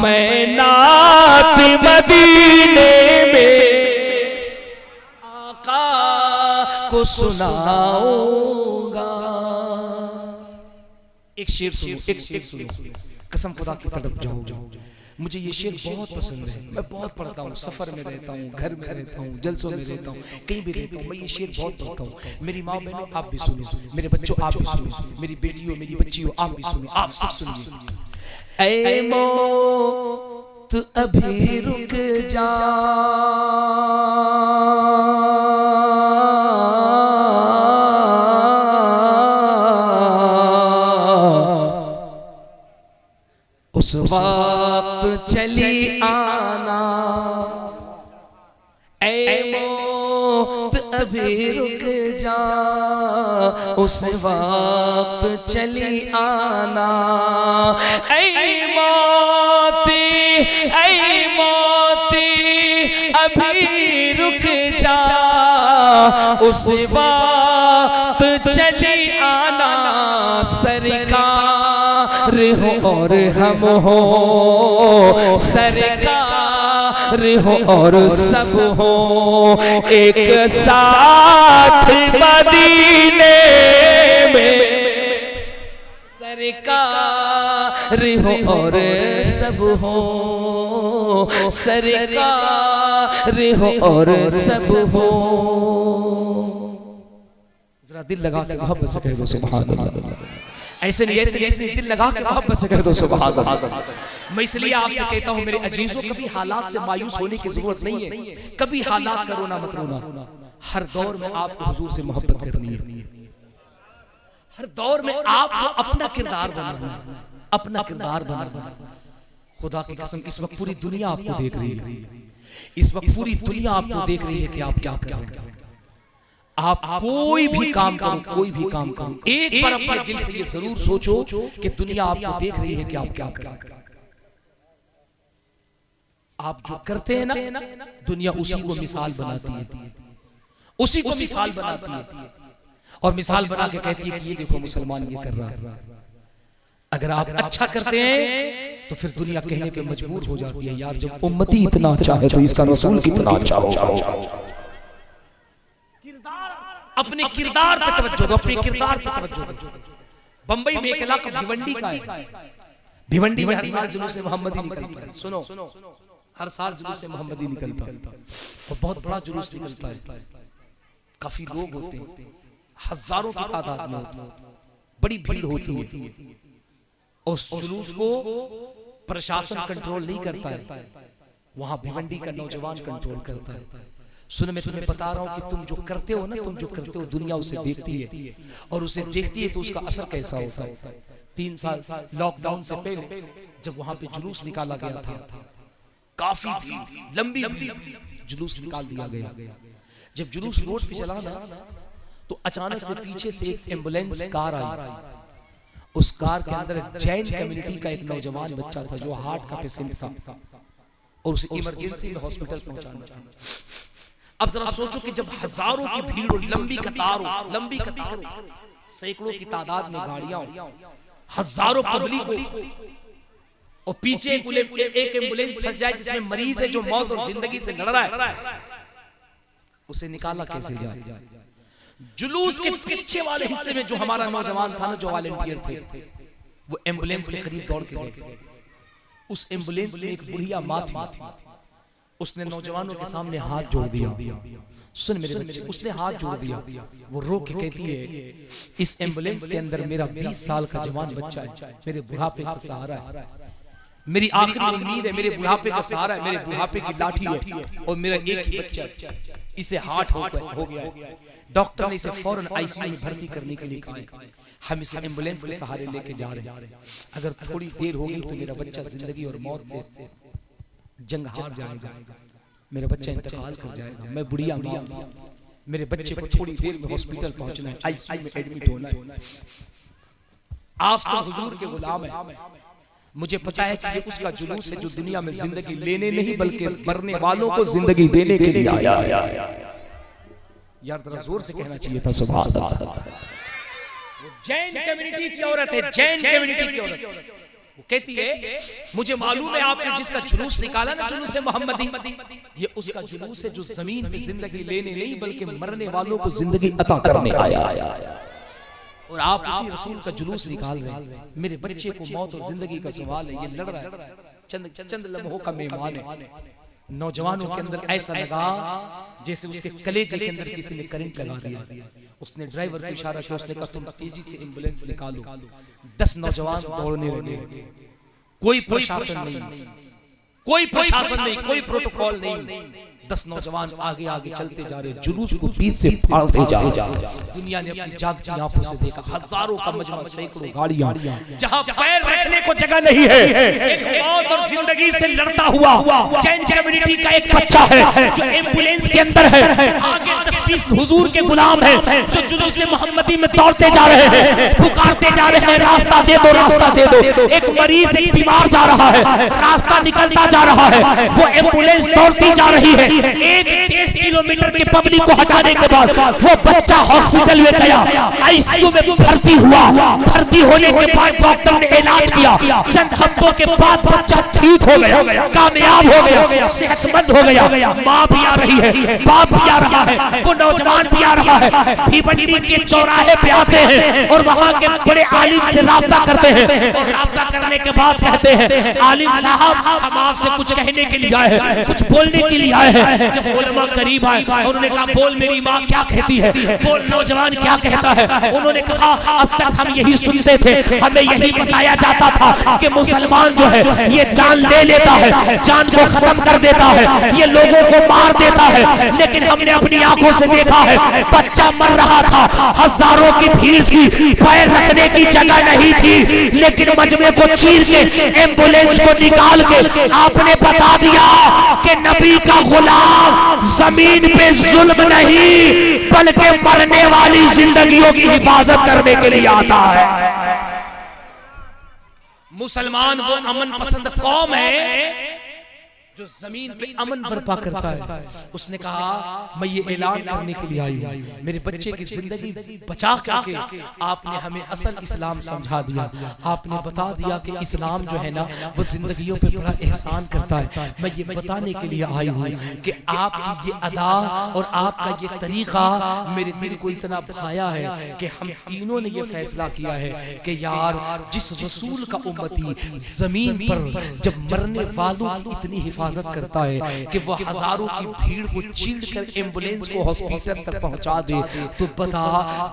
A: मैं नात मदीने में, आका को सुनाऊंगा। एक शेर सुनो, एक सुनो, कसम खुदा की तरफ जाओ। मुझे ये शेर बहुत पसंद है, मैं बहुत पढ़ता हूँ, सफर में रहता हूँ, घर में रहता हूँ, जलसों में रहता हूँ, कहीं भी रहता हूँ, मैं ये शेर बहुत पढ़ता हूँ। मेरी माँ बहनों आप भी सुनो, मेरे बच्चों आप भी सुनो, मेरी बेटियों मेरी बच्चियों आप भी सुनो, आप सब सुनिए। ऐ मौत अभी रुक जा, उस वक्त चली आना, ऐ मौत अभी रुक जा, उस वक्त चली आना, ऐ मौत अभी रुक जा, उस वक्त चली आना, सरकार हो और हम हो, सरकार हो और सब हो एक साथ मदीने में, सरकार हो और सब हो, सरकार हो और सब हो। जरा दिल लगा के मोहब्बत से कह दो सुभान अल्लाह। ऐसे नहीं ऐसे दिल लगा के मोहब्बत से कह दो सुभान अल्लाह। मैं इसलिए आपसे कहता हूं मेरे अजीजों, कभी हालात से मायूस होने की जरूरत नहीं है। कभी हालात का रोना मत रोना। हर दौर में आपको हुजूर से मोहब्बत करनी है। हर दौर में आपको अपना किरदार बनाना, अपना किरदार बनाना। खुदा की कसम इस वक्त पूरी दुनिया आपको देख रही है। इस वक्त पूरी दुनिया आपको देख रही है कि आप क्या कर रहे हैं। आप कोई भी काम करो, कोई भी काम करो, एक बार अपने दिल से ये जरूर सोचो कि दुनिया आपको देख रही है कि आप क्या कर रहे हैं। आप जो करते हैं ना, दुनिया उसी को मिसाल बनाती है, उसी को मिसाल बनाती है और मिसाल बना के कहती है कि ये देखो मुसलमान ये कर रहा है। अगर आप अच्छा करते हैं तो फिर दुनिया कहने पे मजबूर हो जाती है, यार जब उम्मती इतना अच्छा है तो इसका रसूल कितना अच्छा होगा। अपने किरदार पे तवज्जो दो, अपने किरदार पे तवज्जो दो। बंबई में एक इलाका भिवंडी का है। भिवंडी में हर साल जुलूस मोहम्मदी निकलता है। सुनो, हर साल जुलूस मोहम्मदी निकलता है और बहुत बड़ा जुलूस निकलता है। काफी लोग होते हैं, हजारों की तादाद में होते हैं, बड़ी भीड़ होती है। उस जुलूस को प्रशासन कंट्रोल नहीं करता है, वहां भिवंडी का नौजवान कंट्रोल करता है। सुनो, मैं तुम्हें बता रहा हूं कि तुम जो करते हो ना, तुम जो करते हो दुनिया उसे देखती है और उसे देखती है तो उसका असर कैसा होता है। 3 साल लॉकडाउन से पहले जब वहां पे जुलूस निकाला गया था, काफी भीड़, लंबी भीड़, जुलूस निकाल दिया गया। जब जुलूस रोड पे चला ना तो अचानक से पीछे से एक एम्बुलेंस कार आई। उस कार के अंदर जैन कम्युनिटी का एक नौजवान बच्चा था जो हार्ट का पेशेंट था और उसे इमरजेंसी में हॉस्पिटल पहुंचाना था। अब जरा सोचो कि जब हजारों की भीड़ हो, लंबी कतार हो, सैकड़ों की तादाद में गाड़ियां हो, हजारों पब्लिक हो और पीछे एक एम्बुलेंस फंस जाए जिसमें मरीज है जो मौत और जिंदगी से लड़ रहा है, उसे निकाला कैसे जाए। जुलूस के पीछे वाले हिस्से में जो हमारा नौजवान था ना, जो वॉलंटियर थे, वो एम्बुलेंस के करीब दौड़ के गए। उस एम्बुलेंस में एक बुढ़िया माँ थी। उसने नौजवानों के सामने हाथ जोड़ दिया। सुन मेरे बच्चे, उसने हाथ जोड़ दिया। वो रो के कहती है, इस एम्बुलेंस के अंदर मेरा 20 साल का जवान बच्चा है, मेरे बुढ़ापे का सहारा है, मेरी आखिरी उम्मीद है, मेरे बुढ़ापे का सहारा है, मेरे बुढ़ापे की लाठी है और मेरा एक ही बच्चा, इसे हार्ट हो गया है। डॉक्टर ने इसे फौरन आईसीयू में भर्ती करने के लिए कहा। हम इसे एम्बुलेंस के सहारे लेके जा रहे हैं। अगर थोड़ी देर हो गई तो मेरा बच्चा जिंदगी और मौत से जंग हार जाएगा, मेरा बच्चा इंतकाल कर जाएगा। मैं बुढ़िया मां, मेरे बच्चे को थोड़ी देर में हॉस्पिटल पहुंचना है, आईसीयू में एडमिट होना है। आप सब हुजूर के गुलाम हैं। मुझे पता है कि ये उसका जुलूस है जो दुनिया में जिंदगी लेने नहीं बल्कि मरने वालों को जिंदगी देने के लिए आया। यार जरा जोर से कहना चाहिए था सुभान अल्लाह। जैन कम्युनिटी की औरत है, जैन कम्युनिटी की औरत। वो कहती है, मुझे मालूम है आपने जिसका जुलूस निकाला ना, जुलूस मोहम्मदी, ये उसका जुलूस है जो जमीन पे जिंदगी लेने नहीं बल्कि मरने वालों को जिंदगी अता करने आया। और आप उसी रसूल का जुलूस निकाल रहे हैं। मेरे बच्चे को मौत और जिंदगी का सवाल है, ये लड़ रहा है, चंद लम्हों का मेहमान है। नौजवानों के अंदर ऐसा लगा जैसे उसके कलेजे के अंदर किसी ने करंट लगा दिया। उसने ड्राइवर को इशारा किया, उसने कहा तुम तेजी से एम्बुलेंस निकालो। 10 नौजवान दौड़ने लगे। कोई प्रशासन नहीं, कोई प्रशासन नहीं, कोई प्रोटोकॉल नहीं। 10 नौजवान आगे आगे चलते जा रहे, जुलूस को बीच से फाड़ते जा रहे। दुनिया ने अपनी जागती आंखों से देखा, हजारों का मजमा, सैकड़ों गाड़ियां, जहां पैर रखने को जगह नहीं है। एक मौत और जिंदगी से लड़ता हुआ जैन कम्युनिटी का एक बच्चा है जो एम्बुलेंस के अंदर है। आगे 10-20 हुजूर के गुलाम हैं जो जुलूस मोहम्मदी में दौड़ते जा रहे हैं, पुकारते जा रहे हैं, रास्ता दे दो, रास्ता दे दो। एक मरीज, एक बीमार जा रहा है, रास्ता निकलता जा रहा है। वो एम्बुलेंस दौड़ती जा रही है। 1-1.5 किलो किलोमीटर की पब्लिक को हटाने के बाद वो बच्चा हॉस्पिटल में गया, आईसीयू में भर्ती हुआ। भर्ती होने के बाद डॉक्टर ने इलाज किया, चंद हफ्तों के बाद बच्चा ठीक हो गया, कामयाब हो गया, सेहतमंद हो गया। माँ भी आ रही है, बाप भी आ रहा है, वो नौजवान भी आ रहा है। भिवंडी के चौराहे पे आते हैं और वहाँ के बड़े आलिम से राब्ता करते हैं और राब्ता करने के बाद कहते हैं, आलिम साहब हम आपसे कुछ कहने के लिए आए हैं, कुछ बोलने के लिए आए हैं। जब उलमा करीब आए और उन्होंने कहा, बोल मेरी माँ क्या कहती है, बोल नौजवान क्या कहता है। उन्होंने कहा, अब तक हम यही सुनते थे, हमें यही बताया जाता था कि मुसलमान जो है ये जान ले लेता है, जान को खत्म कर देता है, ये लोगों को मार देता है। लेकिन हमने अपनी आंखों से देखा है, बच्चा मर रहा था, हजारों की भीड़ थी, पैर रखने की जगह नहीं थी, लेकिन मजमे को चीर के एम्बुलेंस को निकाल के आपने बता दिया कि नबी का गुलाम जमीन पे जुल्म नहीं बल्कि मरने वाली जिंदगियों की हिफाजत करने के लिए आता है। मुसलमान वो अमन पसंद कौम है जो जमीन पे अमन बर्पा करता है। उसने कहा, मैं ये ऐलान करने के लिए आई हूँ, मेरे बच्चे की जिंदगी बचा करके आपने हमें असल इस्लाम समझा दिया। आपने बता दिया कि इस्लाम जो है ना वो जिंदगियों पे बड़ा एहसान करता है। मैं ये बताने के लिए आई हूँ कि आपकी ये अदा और आपका ये तरीका मेरे दिल को इतना भाया है कि हम तीनों ने ये फैसला किया है कि यार जिस रसूल का उम्मती जमीन पर जब मरने वालों की इतनी हिफाजत करता है कि वो हजारों की भीड़ को चीर कर एम्बुलेंस को हॉस्पिटल तक पहुंचा दे, तो बता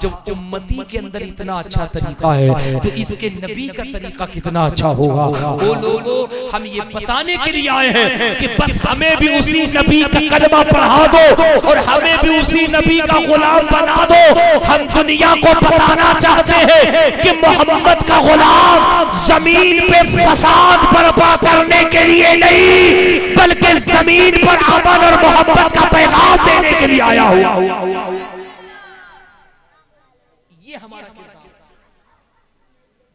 A: जब उम्मती के अंदर इतना अच्छा तरीका है तो इसके नबी का तरीका कितना अच्छा होगा। वो लोगों, हम ये बताने के लिए आए हैं कि बस हमें भी उसी नबी का कलमा पढ़ा दो और हमें भी उसी नबी का गुलाम बना दो। हम दुनिया को बताना चाहते हैं कि मोहम्मद का गुलाम जमीन पे फसाद बर्पा करने के लिए नहीं बल्कि जमीन पर अमन और मोहब्बत का पैगाम देने के लिए आया हुआ। ये हमारा किरदार,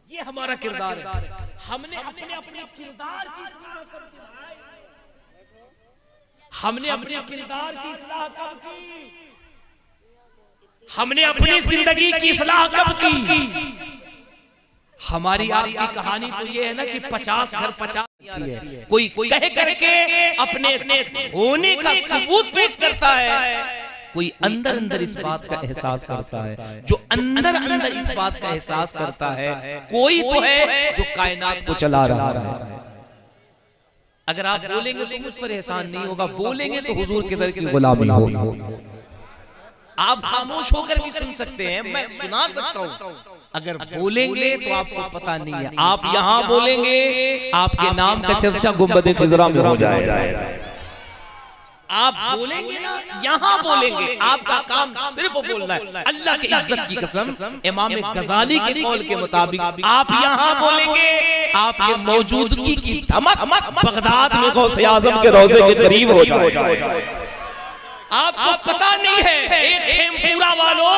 A: ये हमारा किरदार है। हमने अपने किरदार की इस्लाह कब की? हमने अपने किरदार की इस्लाह कब की? हमने अपनी जिंदगी की इस्लाह कब की? हमारी आपकी कहानी तो ये है ना कि 50 घर 50 है। कोई कह करके अपने होने का सबूत पेश करता है, कोई अंदर अंदर इस बात का एहसास करता है। जो अंदर अंदर इस बात का एहसास करता है, कोई तो है जो कायनात को चला रहा है। अगर आप बोलेंगे तो मुझ पर एहसान नहीं होगा, बोलेंगे तो हुजूर के दर की गुलामी होगी। आप खामोश होकर भी सुन सकते हैं, मैं सुना सकता हूँ। अगर बोलेंगे तो आपको पता नहीं है, आप यहाँ बोलेंगे आपके नाम का चर्चा गुंबद खिजरा में हो जाएगा। आप बोलेंगे ना, यहाँ बोलेंगे, आपका काम सिर्फ बोलना है। अल्लाह की इज्जत की कसम, इमाम गजाली के कौल के मुताबिक आप यहाँ बोलेंगे, आपके मौजूदगी की धमक बगदाद में गौसे आजम के रोजे के करीब हो जाएगा। आपको पता नहीं है, एक खेमपुरा वालों,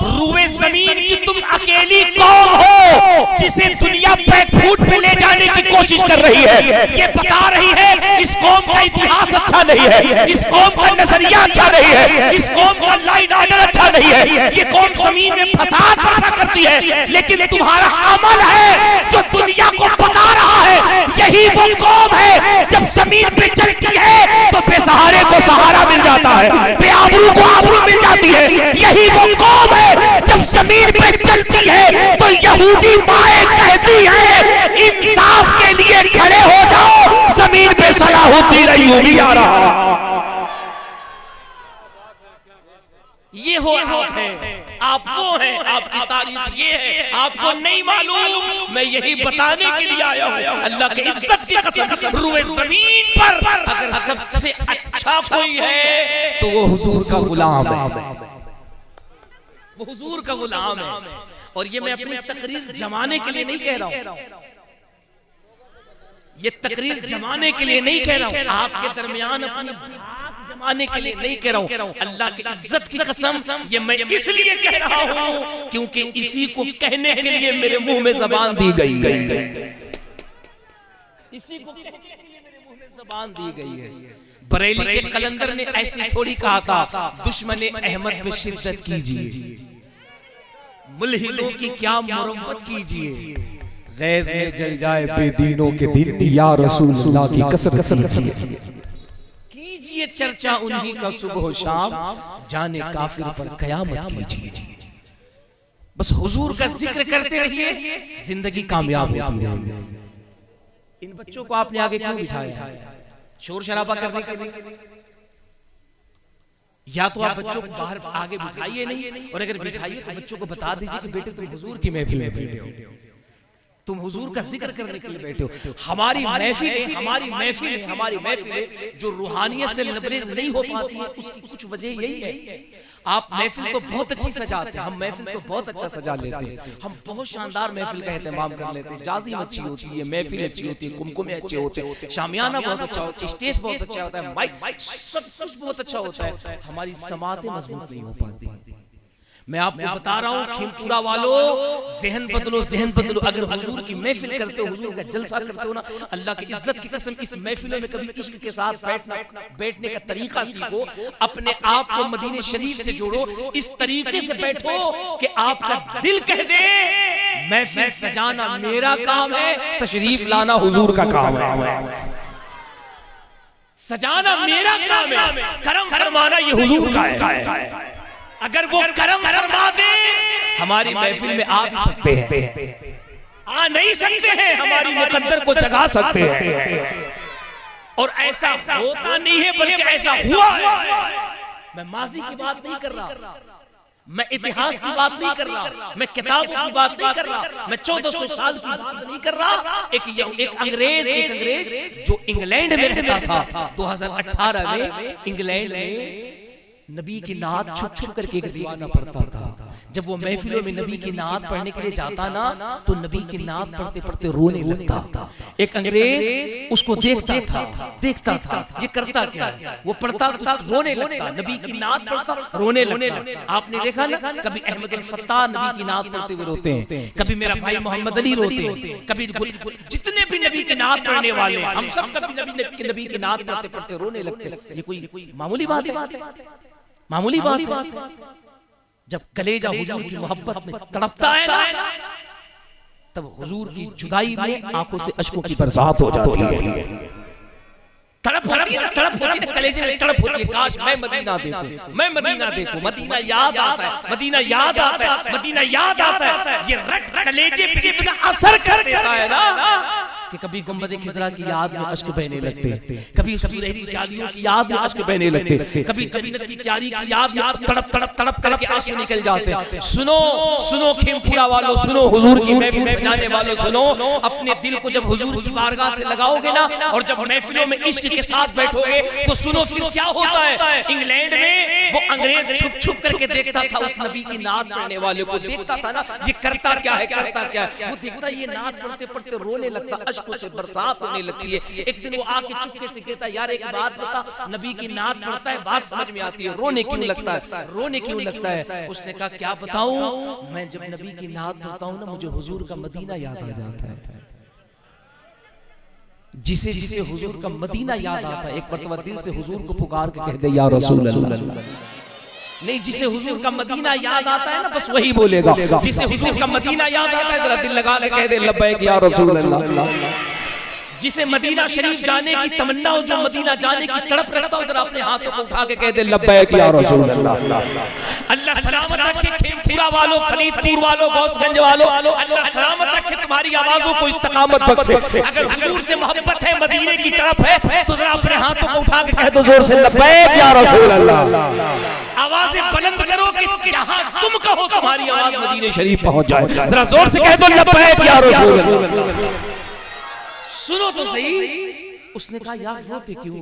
A: रुए जमीन की तुम अकेली कौम हो जिसे दुनिया बैकफुट पे ले जाने की कोशिश कर रही है। ये बता रही है इस कौम का इतिहास अच्छा नहीं है, इस कौम का नजरिया अच्छा नहीं है, इस कौम का लाइन ऑर्डर अच्छा नहीं है। ये कौम जमीन में फसाद बर्पा करती है, लेकिन तुम्हारा अमल है जो दुनिया को बता रहा है यही वो कौम है जब जमीन पे चलती है तो बेसहारे को सहारा मिल जाता है, बेआबरू को आबरू मिल जाती है। यही वो कौम है जब जमीन पे चलती है तो यहूदी माएं कहती है इंसाफ के लिए खड़े हो जाओ, जमीन पे सलाहुद्दीन अय्यूबी आ रहा। ये हो आप है, आप वो हैं, आपकी तारीफ ये है, आपको नहीं मालूम। मैं यही बताने के लिए आया हूँ, अल्लाह की इज्जत की कसम, रुए जमीन पर अगर सबसे अच्छा कोई है तो वो हुजूर का गुलाम है, वो हुजूर का गुलाम है। और ये मैं अपनी तकरीर जमाने के लिए नहीं कह रहा हूँ, ये तकरीर जमाने के लिए नहीं कह रहा हूँ, आपके दरमियान अपनी जमाने के लिए नहीं कह रहा हूँ। अल्लाह की इज्जत की कसम, ये मैं इसलिए कह रहा हूँ क्योंकि इसी को कहने के लिए मेरे मुंह में जबान दी गई है। इसी को कहने के लिए मेरे मुंह में ज़बान दी गई है। बरेली के कलंदर ने ऐसी थोड़ी कहा था, दुश्मन अहमद पे शिद्दत कीजिए, मुल्हिदों की क्या मुरव्वत कीजिए, गैज़ में जल जाए बेदीनों के दिन, या रसूल अल्लाह की कसरत कीजिए चर्चा उन्हीं का सुबह शाम, जाने काफिर पर कयामत कीजिए। बस हुजूर का जिक्र करते रहिए, जिंदगी कामयाब होती रहेगी। इन बच्चों को आपने आगे क्यों बिठाया? शोर शराबा करने के लिए? या तो आप बच्चों को बाहर आगे बिठाइए नहीं, और अगर बिठाइए तो बच्चों को बता दीजिए कि बेटे तुम हुजूर की महफिल में बैठे हो, तुम हुजूर का जिक्र करने के लिए बैठे हो। हमारी महफिल जो रूहानियत से लबरेज नहीं हो पाती है, उसकी कुछ वजह यही है। आप महफिल तो बहुत अच्छी सजाते हैं, हम महफिल तो बहुत अच्छा सजा लेते हैं, हम बहुत शानदार महफिल का एहतमाम कर लेते हैं, जाज़ीम अच्छी होती है, महफिल अच्छी होती है, कुमकुमे अच्छे होते हैं, शामियाना बहुत अच्छा होता है, स्टेज बहुत अच्छा होता है, माइक सब कुछ बहुत अच्छा होता है, हमारी समातें मजबूत नहीं हो पाती। मैं आपको बता रहा हूँ खिमपुरा वालों, ज़हन बदलो। अगर हुजूर की महफिल करते हो, हुजूर का जलसा करते हो ना, अल्लाह की इज्जत की कसम, इस महफिलों में कभी इश्क के साथ बैठने का तरीका सीखो, अपने आप को मदीने शरीफ से जोड़ो, इस तरीके से बैठो कि आपका दिल कह दे महफिल सजाना मेरा काम है, तशरीफ लाना हुजूर का काम है। सजाना मेरा काम है, करम फरमाना ये हुजूर का है। अगर वो करम फरमा दे, हमारी महफिल में आ भी सकते हैं, आ नहीं सकते हैं, हमारी मुकद्दर को जगा सकते हैं। और ऐसा होता नहीं है, बल्कि ऐसा हुआ है। मैं माजी की बात नहीं कर रहा, मैं इतिहास की बात नहीं कर रहा, मैं किताबों की बात नहीं कर रहा, मैं 1400 साल की बात नहीं कर रहा। एक अंग्रेज जो इंग्लैंड में रहता था, 2018 में इंग्लैंड में नबी की नात छुप करके एक दीवाना पढ़ता था। जब वो महफिलों में नबी की नात पढ़ने के लिए जाता ना, तो नबी की नात पढ़ते पढ़ते रोने लगता। एक अंग्रेज उसको देखता था ये करता क्या है, वो पढ़ता तो रोने लगता, नबी की नात पढ़ता रोने लगता। आपने देखा ना, कभी अहमद अल फत्ताह नबी की नात पढ़ते हुए रोते हैं, कभी मेरा भाई मोहम्मद अली रोते हैं, कभी जितने भी नबी की नात पढ़ने वाले हम सब कभी नबी की नात पढ़ते पढ़ते रोने लगते। ये कोई मामूली बात है? मामूली बात है? जब कलेजा हुजूर की मोहब्बत में तड़पता है ना, तब हुजूर की जुदाई में आंखों से अश्कों की बरसात हो जाती है। तड़प होती है, कलेजे में तड़प होती है, काश मैं मदीना देखूं, मदीना याद आता है। ये रट कलेजे पे इतना असर कर देता है ना कि कभी गुंबद खिजरा की याद में अश्क बहने लगते, कभी सुनहरी चालियों की याद में अश्क बहने लगते, कभी जन्नत की क्यारी की याद में तड़प करके आंसू निकल जाते। सुनो खिमपुरा वालों, सुनो हुजूर की महफिल सजाने वालों, सुनो अपने दिल को जब हुजूर की बारगाह से लगाओगे ना, और जब महफिलों में इश्क के साथ बैठोगे, तो सुनो फिर क्या होता है। इंग्लैंड में वो अंग्रेज छुप करके देखता था, उस नबी की नात पढ़ने वाले को देखता था ना, ये करता क्या है, वो देखता ये नात पढ़ते पढ़ते रोने लगता, अश्कों से बरसात होने लगती है। एक दिन वो आके चुपके से कहता, यार एक बात बता, नबी की नात पढ़ता है, बात समझ में आती है, रोने क्यों लगता है? उसने कहा क्या बताऊं, मैं जब नबी की नात पढ़ता हूं ना, मुझे हुजूर का मदीना याद आ जाता है। जिसे हुजूर का मदीना याद आता है, एक मर्तबा दिल से हुजूर को पुकार के कह दे, या रसूल अल्लाह। नहीं, जिसे हुजूर का मदीना याद आता है ना, बस वही बोलेगा। जिसे हुजूर का मदीना याद आता है, जरा दिल लगा के कह दे, लब्बैक या रसूल अल्लाह। जिसे मदीना शरीफ जाने की तमन्ना हो, जो मदीना जाने की तड़प रखता हो, जरा अपने हाथों को उठा के कह दे, लब्बैक या रसूल अल्लाह। अल्लाह सलामत रखे खेमपुरा वालों, फरीदपुर वालों, गौसगंज वालों, अल्लाह सलामत रखे, तुम्हारी आवाजों को इस्तकामत बख्शे। अगर हुजूर से मोहब्बत है, मदीने की तरफ है, तो जरा अपने हाथों को उठा के कह दो जोर से, लब्बैक या रसूल अल्लाह। आवाजें बुलंद करो कि जहां तुम कहो तुम्हारी आवाज मदीने शरीफ पहुंच जाए। जरा जोर से कह दो, लब्बैक या रसूल अल्लाह। सुनो तो सही। उसने कहा यार रोते क्यों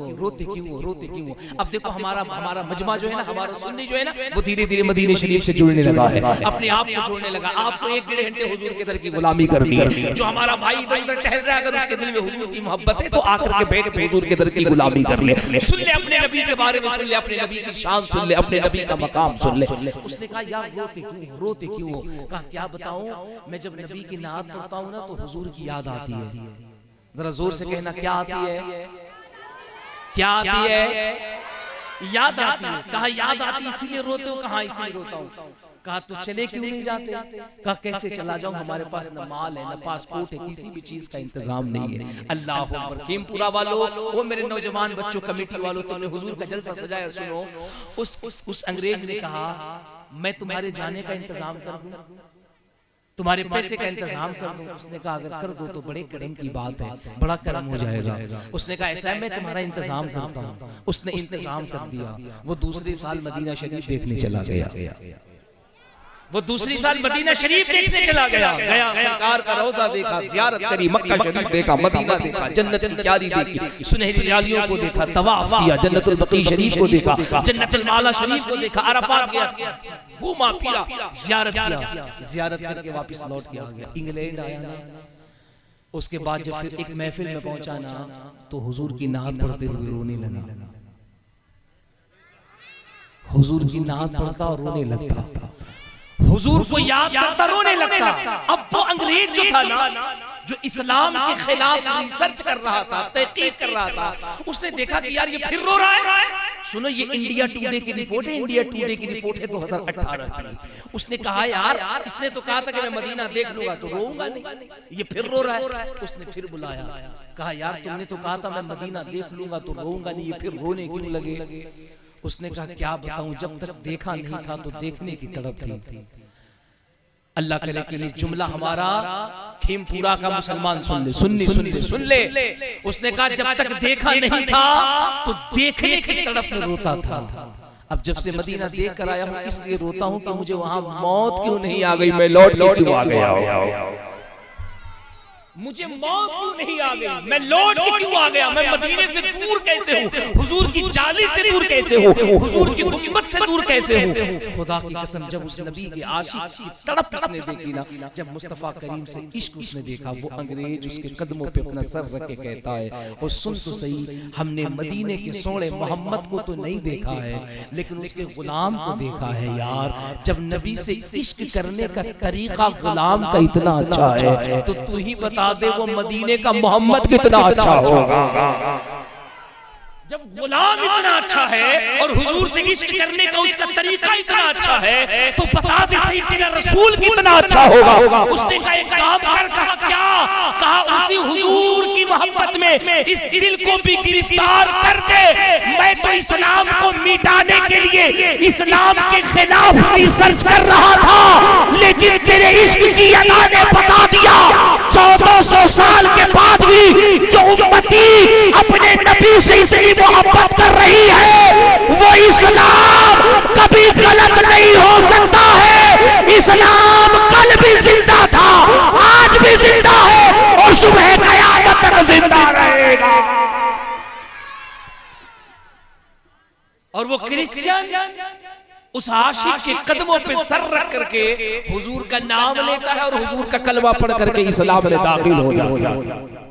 A: हो। अब देखो हमारा मजमा जो है ना, हमारा सुन्नी जो है ना, वो धीरे धीरे मदीने शरीफ से जुड़ने लगा है, अपने आप को जोड़ने लगा। आपको 1-1.5 घंटे हुजूर के दर की गुलामी करनी है। जो हमारा भाई इधर उधर टहल रहा है, अगर उसके दिल में हुजूर की मोहब्बत है, तो आकर के बैठ के हुजूर के दर की गुलामी कर ले, सुन ले अपने नबी के बारे में, सुन ले अपने नबी की शान, सुन ले अपने नबी का मकाम सुन ले। उसने कहा यार रोते क्यों हो। कहा क्या बताऊं, मैं जब नबी की नात पढ़ता हूं ना, तो हुजूर की याद आती है। जरा जोर से कहना, क्या आती है? क्या आती है? याद आती है। कहा याद आती इसीलिए रोते हो? कहा इसीलिए रोता हूँ। कहा तो चले क्यों नहीं जाते? कहा कैसे चला जाऊं, हमारे पास न माल है, न पासपोर्ट है, किसी भी चीज का इंतजाम नहीं है। अल्लाह अकबर। खेमपुरा वालों, वो मेरे नौजवान बच्चों, कमेटी वालों, तुमने हुजूर का जलसा सजाया, सुनो। उस अंग्रेज ने कहा मैं तुम्हारे जाने का इंतजाम कर दूं, तुम्हारे पैसे का इंतजाम कर दूं। उसने कहा अगर कर दो तो बड़े करम की बात है, बड़ा करम हो जाएगा। उसने कहा ऐसा है मैं तुम्हारा इंतजाम करता हूं। उसने इंतजाम कर दिया। वो दूसरे साल मदीना शरीफ देखने चला गया। वो दूसरी साल मदीना शरीफ देखने चला गया। सरकार का रोजा देखा, ज़ियारत करी, मक्का शरीफ देखा, मदीना देखा, जन्नत की क्यारी देखी, सुनहरी जालियों को देखा, तवाफ किया, जन्नतुल बकी शरीफ को देखा, जन्नतुल माला शरीफ को देखा, अरफात गया, घूमा फिरा, ज़ियारत किया, ज़ियारत करके वापस लौट के आ गया। इंग्लैंड आया ना, उसके बाद जब फिर एक महफिल में पहुंचा ना, तो हुजूर की नात पढ़ते हुए रोने लगा। हुजूर की नात पढ़ता और रोने लगता, हुजूर को याद करता रोने लगता। अब वो अंग्रेज जो था ना, जो इस्लाम के खिलाफ रिसर्च कर रहा था, तहकीक कर रहा था, उसने देखा कि यार ये फिर रो रहा है। सुनो, ये इंडिया टुडे की रिपोर्ट है, इंडिया टुडे की रिपोर्ट है 2018 की। उसने कहा यार, इसने तो कहा था कि मैं मदीना देख लूंगा तो रोऊंगा नहीं, ये फिर रो रहा है। उसने फिर बुलाया, कहा यार तुमने तो कहा था मैं मदीना देख लूंगा तो रोऊंगा नहीं, ये फिर रोने क्यों लगे? उसने कहा क्या बताऊं, जब तक देखा नहीं था तो देखने की तड़प थी। अल्लाह करे कि ये जुमला हमारा खेमपुरा का मुसलमान सुन ले, सुन ले। उसने कहा जब तक देखा नहीं था तो देखने की तड़प में रोता था। अब जब से मदीना देख कर आया हूं इसलिए रोता हूं कि मुझे वहां मौत क्यों नहीं आ गई, मैं लौट क्यों आ गया, मुझे मौत क्यों नहीं आ गई, मैं लौट के क्यों आ गया, मैं मदीने से दूर कैसे हूँ, हुजूर की जाली से दूर कैसे हूँ, हुजूर की गुम्बद से दूर कैसे हूँ। खुदा की कसम, जब उस नबी के आशिक की तड़प उसने देखी ना, जब मुस्तफा करीम से इश्क उसने देखा, वो अंग्रेज उसके कदमों पे अपना सर रख के कहता है, और सुन तो सही, हमने मदीने के सोने मोहम्मद को तो नहीं देखा है, लेकिन उसके गुलाम को देखा है। यार जब नबी से इश्क करने का तरीका गुलाम का इतना अच्छा है, तो तू ही बता दे वो मदीने का मोहम्मद कितना अच्छा होगा। जब गुलाम इतना अच्छा है और हुजूर से इश्क करने का उसका तरीका इतना अच्छा है, तो बता दे सही तेरा रसूल कितना अच्छा होगा। उसने कहा एक काम कर, कहा क्या? कहा उसी हुजूर की मोहब्बत में इस दिल को भी गिरफ्तार कर दे। मैं तो इस्लाम को मिटाने के लिए इस्लाम के खिलाफ रिसर्च कर रहा था, लेकिन तेरे इश्क की अदा ने बता दिया 1400 साल के बाद भी जो उम्मती अपने नबी से इतनी मोहब्बत कर रही है, वो इस्लाम कभी गलत नहीं हो सकता है। इस्लाम कल भी जिंदा था, आज भी जिंदा है और सुबह क़यामत तक जिंदा रहेगा। और वो क्रिश्चियन उस आशिक के कदमों पे सर रख करके हुजूर का नाम लेता है और हुजूर का कलमा पढ़ करके इस्लाम में दाखिल हो जाता है।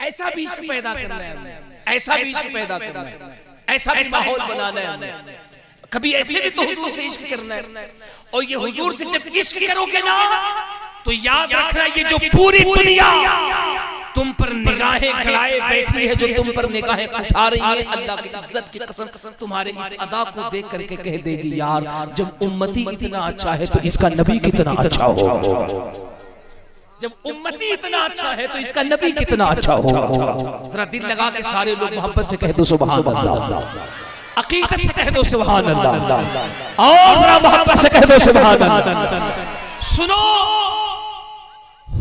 A: ऐसा भी इश्क पैदा करना है, ऐसा भी इश्क पैदा करना है, ऐसा भी माहौल बनाना है। कभी ऐसे भी तो हुजूर से इश्क करना है। और ये हुजूर से जब इश्क करोगे ना, तो याद रखना ये जो पूरी दुनिया तुम पर निगाहें गड़ाए बैठी है, जो तुम पर निगाहें उठा रही है, अल्लाह की इज्जत की कसम तुम्हारे इस अदा को देख करके कह देगी यार जब उम्मती इतना अच्छा है तो इसका नबी कितना अच्छा होगा। जब उम्मती इतना अच्छा है तो इसका नबी कितना अच्छा होगा। जरा दिल लगा के सारे लोग मोहब्बत से कह दो सुभान अल्लाह, अकीदत से कह दो सुभान अल्लाह, और जरा मोहब्बत से कह दो सुभान अल्लाह। सुनो,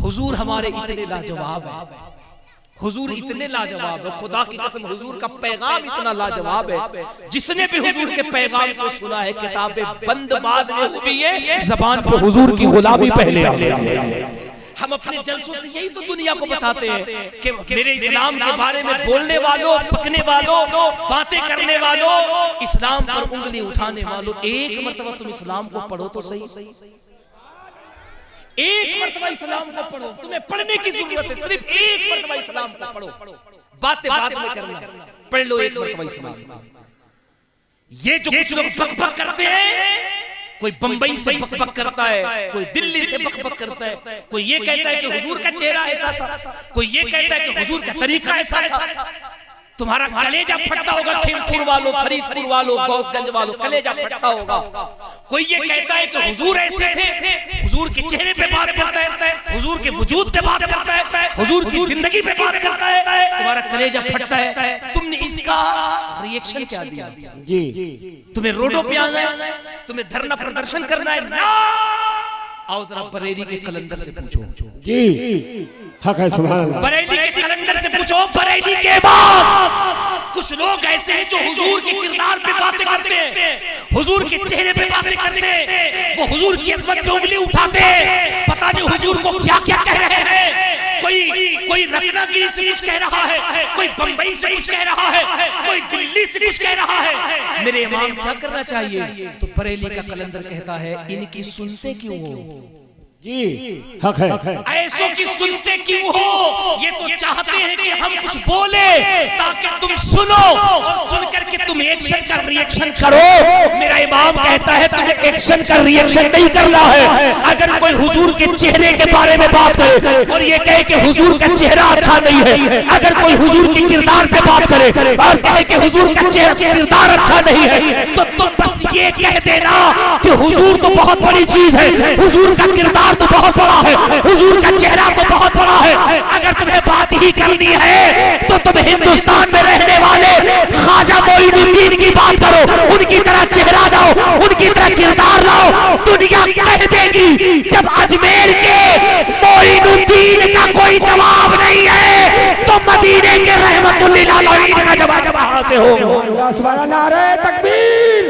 A: हुजूर हमारे इतने लाजवाब है, हुजूर इतने लाजवाब है, खुदा की कसम हुजूर का पैगाम इतना लाजवाब है। जिसने भी हुजूर के पैगाम को सुना है, किताबें बंद बाद में हुई है, जबान पर हुजूर की गुलामी पहले आ गई है। हम अपने जलसों से यही तो दुनिया को बताते हैं कि मेरे इस्लाम के बारे में बोलने वालों, पकने वालों, बातें करने वालों, इस्लाम पर उंगली उठाने वालों, एक मर्तबा तुम इस्लाम को पढ़ो तो सही, एक मर्तबा इस्लाम को पढ़ो। तुम्हें पढ़ने की जरूरत है, सिर्फ एक मर्तबा इस्लाम को पढ़ो, बातें बाद में करना, पढ़ लो एक मर्तबा इस्लाम। ये जो कुछ लोग बक बक करते हैं, कोई बंबई से बकबक करता है, कोई दिल्ली से बकबक करता है, कोई ये कहता है कि हुजूर का चेहरा ऐसा था, कोई ये कहता है कि हुजूर का तरीका ऐसा था। तुम्हारा कलेजा फटता होगा, खीमपुर वालों, फरीदपुर वालों, गौसगंज वालों, कलेजा फटता होगा। कोई ये कहता है कि हुजूर ऐसे थे, हुजूर के चेहरे पे बात करता है, हुजूर के वजूद पे बात करता है, हुजूर की जिंदगी पे बात करता है, तुम्हारा कलेजा फटता है। तुमने इसका रिएक्शन क्या दिया?
B: जी
A: तुम्हें रोडों पे आना है, तुम्हें धरना प्रदर्शन करना है ना? आओ जरा बरेली के कलंदर से पूछो।
B: जी हक है, सुभान अल्लाह।
A: बरेली के कलंदर से पूछो, बरेली के बाद कुछ लोग ऐसे हैं जो हुजूर के किरदार पे बातें करते हैं, हुजूर के चेहरे पे बातें करते हैं, वो हुजूर की इज्जत पे उंगली उठाते हैं, पता नहीं हुजूर को क्या क्या कह रहे हैं। कोई रत्नागिरी से कुछ कह रहा है, कोई बंबई से कुछ कह रहा है, कोई दिल्ली से कुछ कह रहा है। मेरे इमाम क्या करना चाहिए? तो बरेली का कलंदर कहता है, इनकी सुनते क्यों हो?
B: जी हक है।
A: ऐसों की सुनते क्यों हो? ये तो चाहते हैं कि हम कुछ बोले ताकि तुम सुनो और सुन करके तुम एक्शन का रिएक्शन करो। मेरा इमाम कहता है तुम्हें एक्शन का रिएक्शन नहीं करना है। अगर कोई हुजूर के चेहरे के बारे में बात करे और ये कहे कि हुजूर का चेहरा अच्छा नहीं है, अगर कोई हुजूर के किरदार पे बात करे और कहे कि हुजूर का चेहरा किरदार अच्छा नहीं है, तो तुम बस ये कह देना कि हुजूर तो बहुत बड़ी चीज है, हुजूर का किरदार तो बहुत बड़ा है, हुजूर का चेहरा तो बहुत बड़ा है। अगर तुम्हें बात ही करनी है तो तुम हिंदुस्तान में रहने वाले ख्वाजा मोइनुद्दीन की बात करो, उनकी तरह चेहरा लाओ, उनकी तरह किरदार लाओ। दुनिया कह देगी जब अजमेर के मोइनुद्दीन का कोई जवाब नहीं है तो मदीने के रहमतुल्लिल अलैहि का जवाब कहां से होगा?
B: सुभान नारे तकबीर,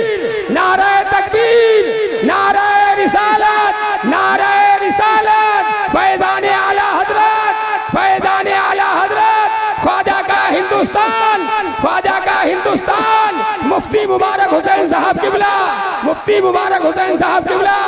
B: नारे तकबीर, नारे रिसालत, नारे रिसालत, फैज़ान आला हजरत, फैज़ान आला हजरत, ख्वाजा का हिंदुस्तान, ख्वाजा का हिंदुस्तान, मुफ्ती मुबारक हुसैन साहब किबला, मुफ्ती मुबारक हुसैन साहब किबला,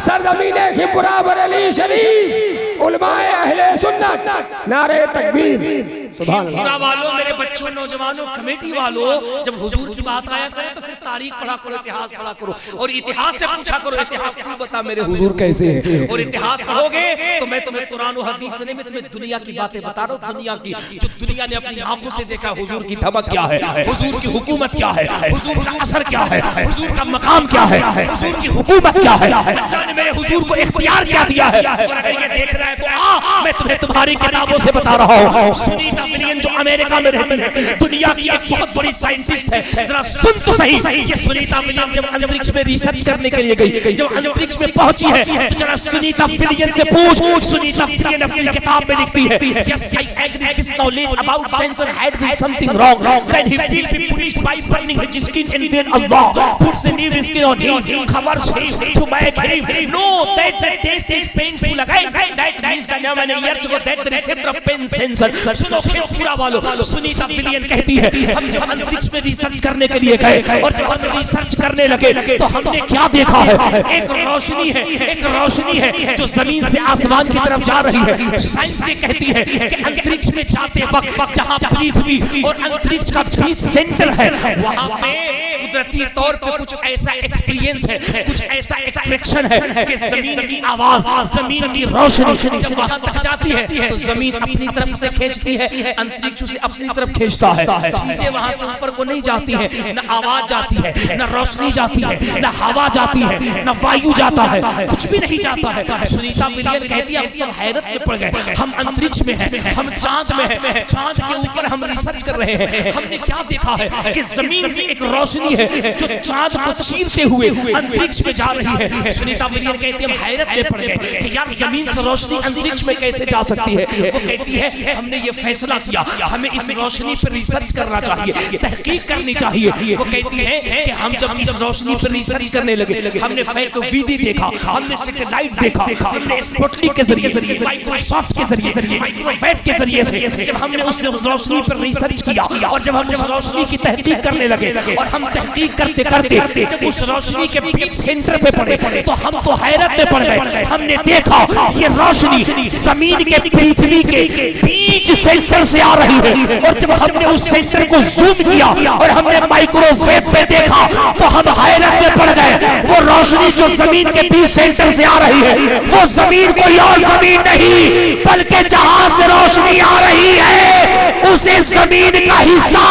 B: सरजमीने खिपुरा बरेली शरीफ, उलमाए अहले सुन्नत, नारे तकबीर। सुभान
A: अल्लाह वालों, मेरे बच्चों, नौजवानों, कमेटी वालों, जब हुजूर की बात आया करे तो फिर तारीख पढ़ा करो, इतिहास पढ़ा करो और इतिहास से पूछा करो, इतिहास तू बता मेरे हुजूर कैसे है। और इतिहास पढ़ोगे तो मैं तुम्हें कुरान और हदीस से, मैं तुम्हें दुनिया की बातें बता रहा हूँ, दुनिया की जो दुनिया ने अपनी आंखों से देखा। हुजूर की धमक क्या है, हुजूर की हुकूमत क्या है, हुजूर का असर क्या है, हुजूर का मकाम क्या है, हुजूर की हुकूमत क्या है, अल्लाह ने मेरे हुजूर को इख्तियार क्या दिया है। और अगर ये देख रहा है तो मैं तुम्हें तुम्हारी किताबों से बता रहा हूँ। सुनीता विलियम जो अमेरिका में रहती है, दुनिया की एक बहुत बड़ी साइंटिस्ट है, जरा सुन तो सही। ये सुनीता विलियम जब अंतरिक्ष में रिसर्च करने के लिए गई, जब अंतरिक्ष में पहुंची है तो जरा सुनीता विलियम से पूछ। सुनीता विलियम अपनी किताब में लिखती है, yes I agree this knowledge about sensor had been something wrong, then he will be punished by burning his skin and then Allah puts a new skin on him, covers him to make him know that the taste is painful again, that means the now many years ago that the receptor of pain sensor। सुनो पूरा वालों, Sunita William कहती है हम जब अंतरिक्ष में research करने के लिए गए और जब हम रिसर्च करने लगे तो हमने क्या देखा है? एक रोशनी है, एक रोशनी है जो जमीन से आसमान की तरफ जा रही है। साइंस ये कहती है कि अंतरिक्ष में जाते वक्त जहां पृथ्वी और अंतरिक्ष का बीच सेंटर है, वहां पे कुदरती तौर पे कुछ ऐसा एक्सपीरियंस है, कुछ ऐसा अट्रैक्शन है कि जमीन की आवाज, जमीन की रोशनी जब वहां तक जाती है तो जमीन अपनी तरफ से खींचती है, अंतरिक्ष से अपनी तरफ खींचता है। चीजें वहां से ऊपर को नहीं जाती है, न आवाज जाती है, न रोशनी जाती है, न हवा जाती है, न वायु जाता है, कुछ भी नहीं जाता है। सुनीता विलियम कहती है हम सब हैरत में पड़ गए, हम अंतरिक्ष में हैं, हम चांद में हैं, चांद के ऊपर हम रिसर्च कर रहे हैं। हमने क्या देखा है कि जमीन से एक रोशनी है जो चांद को चीरते हुए अंतरिक्ष में जा रही है। सुनीता विलियम कहती है हम हैरत में पड़ गए कि यार जमीन से रोशनी अंतरिक्ष में कैसे जा सकती है। वो कहती है हमने ये फैसला किया हमें इस रोशनी पर रिसर्च करना चाहिए, तहकीक करनी चाहिए। वो कहती है कि हम जब इस रोशनी पर रिसर्च करने लगे, हमने फैक्टोवीडी देखा, हमने सैटेलाइट देखा, हमने स्पुतनिक के जरिए, माइक्रोसॉफ्ट के जरिए, माइक्रोवेव के जरिए से जब हमने उस रोशनी पर रिसर्च किया और जब हम उस रोशनी की तहकीक करने लगे और हम तहकीक करते करते जब उस रोशनी के बीच सेंटर पे पड़े तो हम तो हैरत में पड़ गए। हमने देखा ये रोशनी जमीन के पृथ्वी के बीच सेंटर से आ रही है, और जब हमने उस सेंटर को जूम किया और हमने माइक्रोवेव पे देखा तो हम हैरत में पड़ गए। वो रोशनी जो जमीन के बीच सेंटर से आ रही है वो जमीन कोई और जमीन नहीं बल्कि जहां से रोशनी आ रही है उसे जमीन का हिस्सा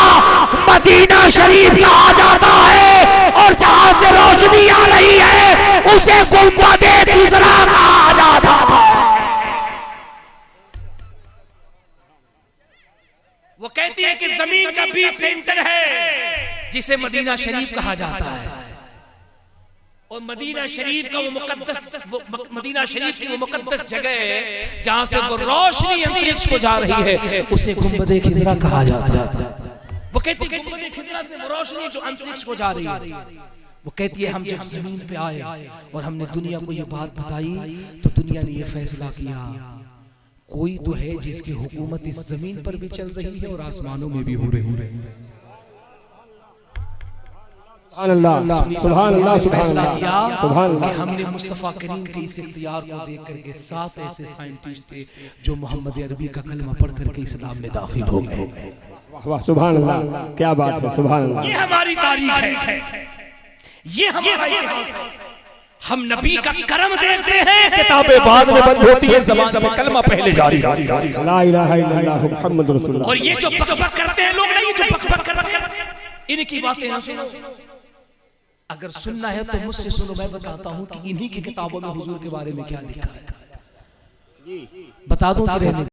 A: मदीना शरीफ कहा जाता है, और जहां से रोशनी आ रही है उसे गुंबदे खिज़रा कहा जाता है। वो कहती है कि जमीन का बीच सेंटर है जिसे मदीना शरीफ कहा जाता है, और मदीना शरीफ का वो मुकद्दस मदीना शरीफ की वो मुकद्दस जगह है जहां से वो रोशनी अंतरिक्ष को जा रही है उसे गुंबदे खिज़रा कहा जाता है। वो कहती है गुंबदे खिज़रा से वो रोशनी जो अंतरिक्ष को जा रही है, वो कहती है हम जब जमीन पे आए और हमने दुनिया को ये बात बताई तो दुनिया ने ये फैसला किया कोई तो है जिसकी हुकूमत इस जमीन पर भी चल रही है और आसमानों में भी हो रही है।
B: सुभान अल्लाह
A: फैसला किया कि हमने मुस्तफा करीम के इस इख्तियार को देख करके 7 ऐसे साइंटिस्ट थे जो मोहम्मद अरबी का कलमा पढ़ करके इस्लाम में दाखिल हो गए।
B: वाह सुभान अल्लाह, क्या बात है, सुभान अल्लाह।
A: ये हमारी तारीख है, ये हमारा इतिहास है। हम नबी का करम देखते हैं, किताबें बाद में बंद होती है, ज़बान पे कलमा पहले जारी है।
B: ला इलाहा इल्लल्लाह मुहम्मद रसूलुल्लाह।
A: और ये जो बकबक करते हैं लोग नहीं, जो बकबक करते हैं इनकी बातें ना सुनो। अगर सुनना है तो मुझसे सुनो, मैं बताता हूं कि इन्हीं की किताबों में हुजूर के बारे में क्या लिखा है, बता दूं कि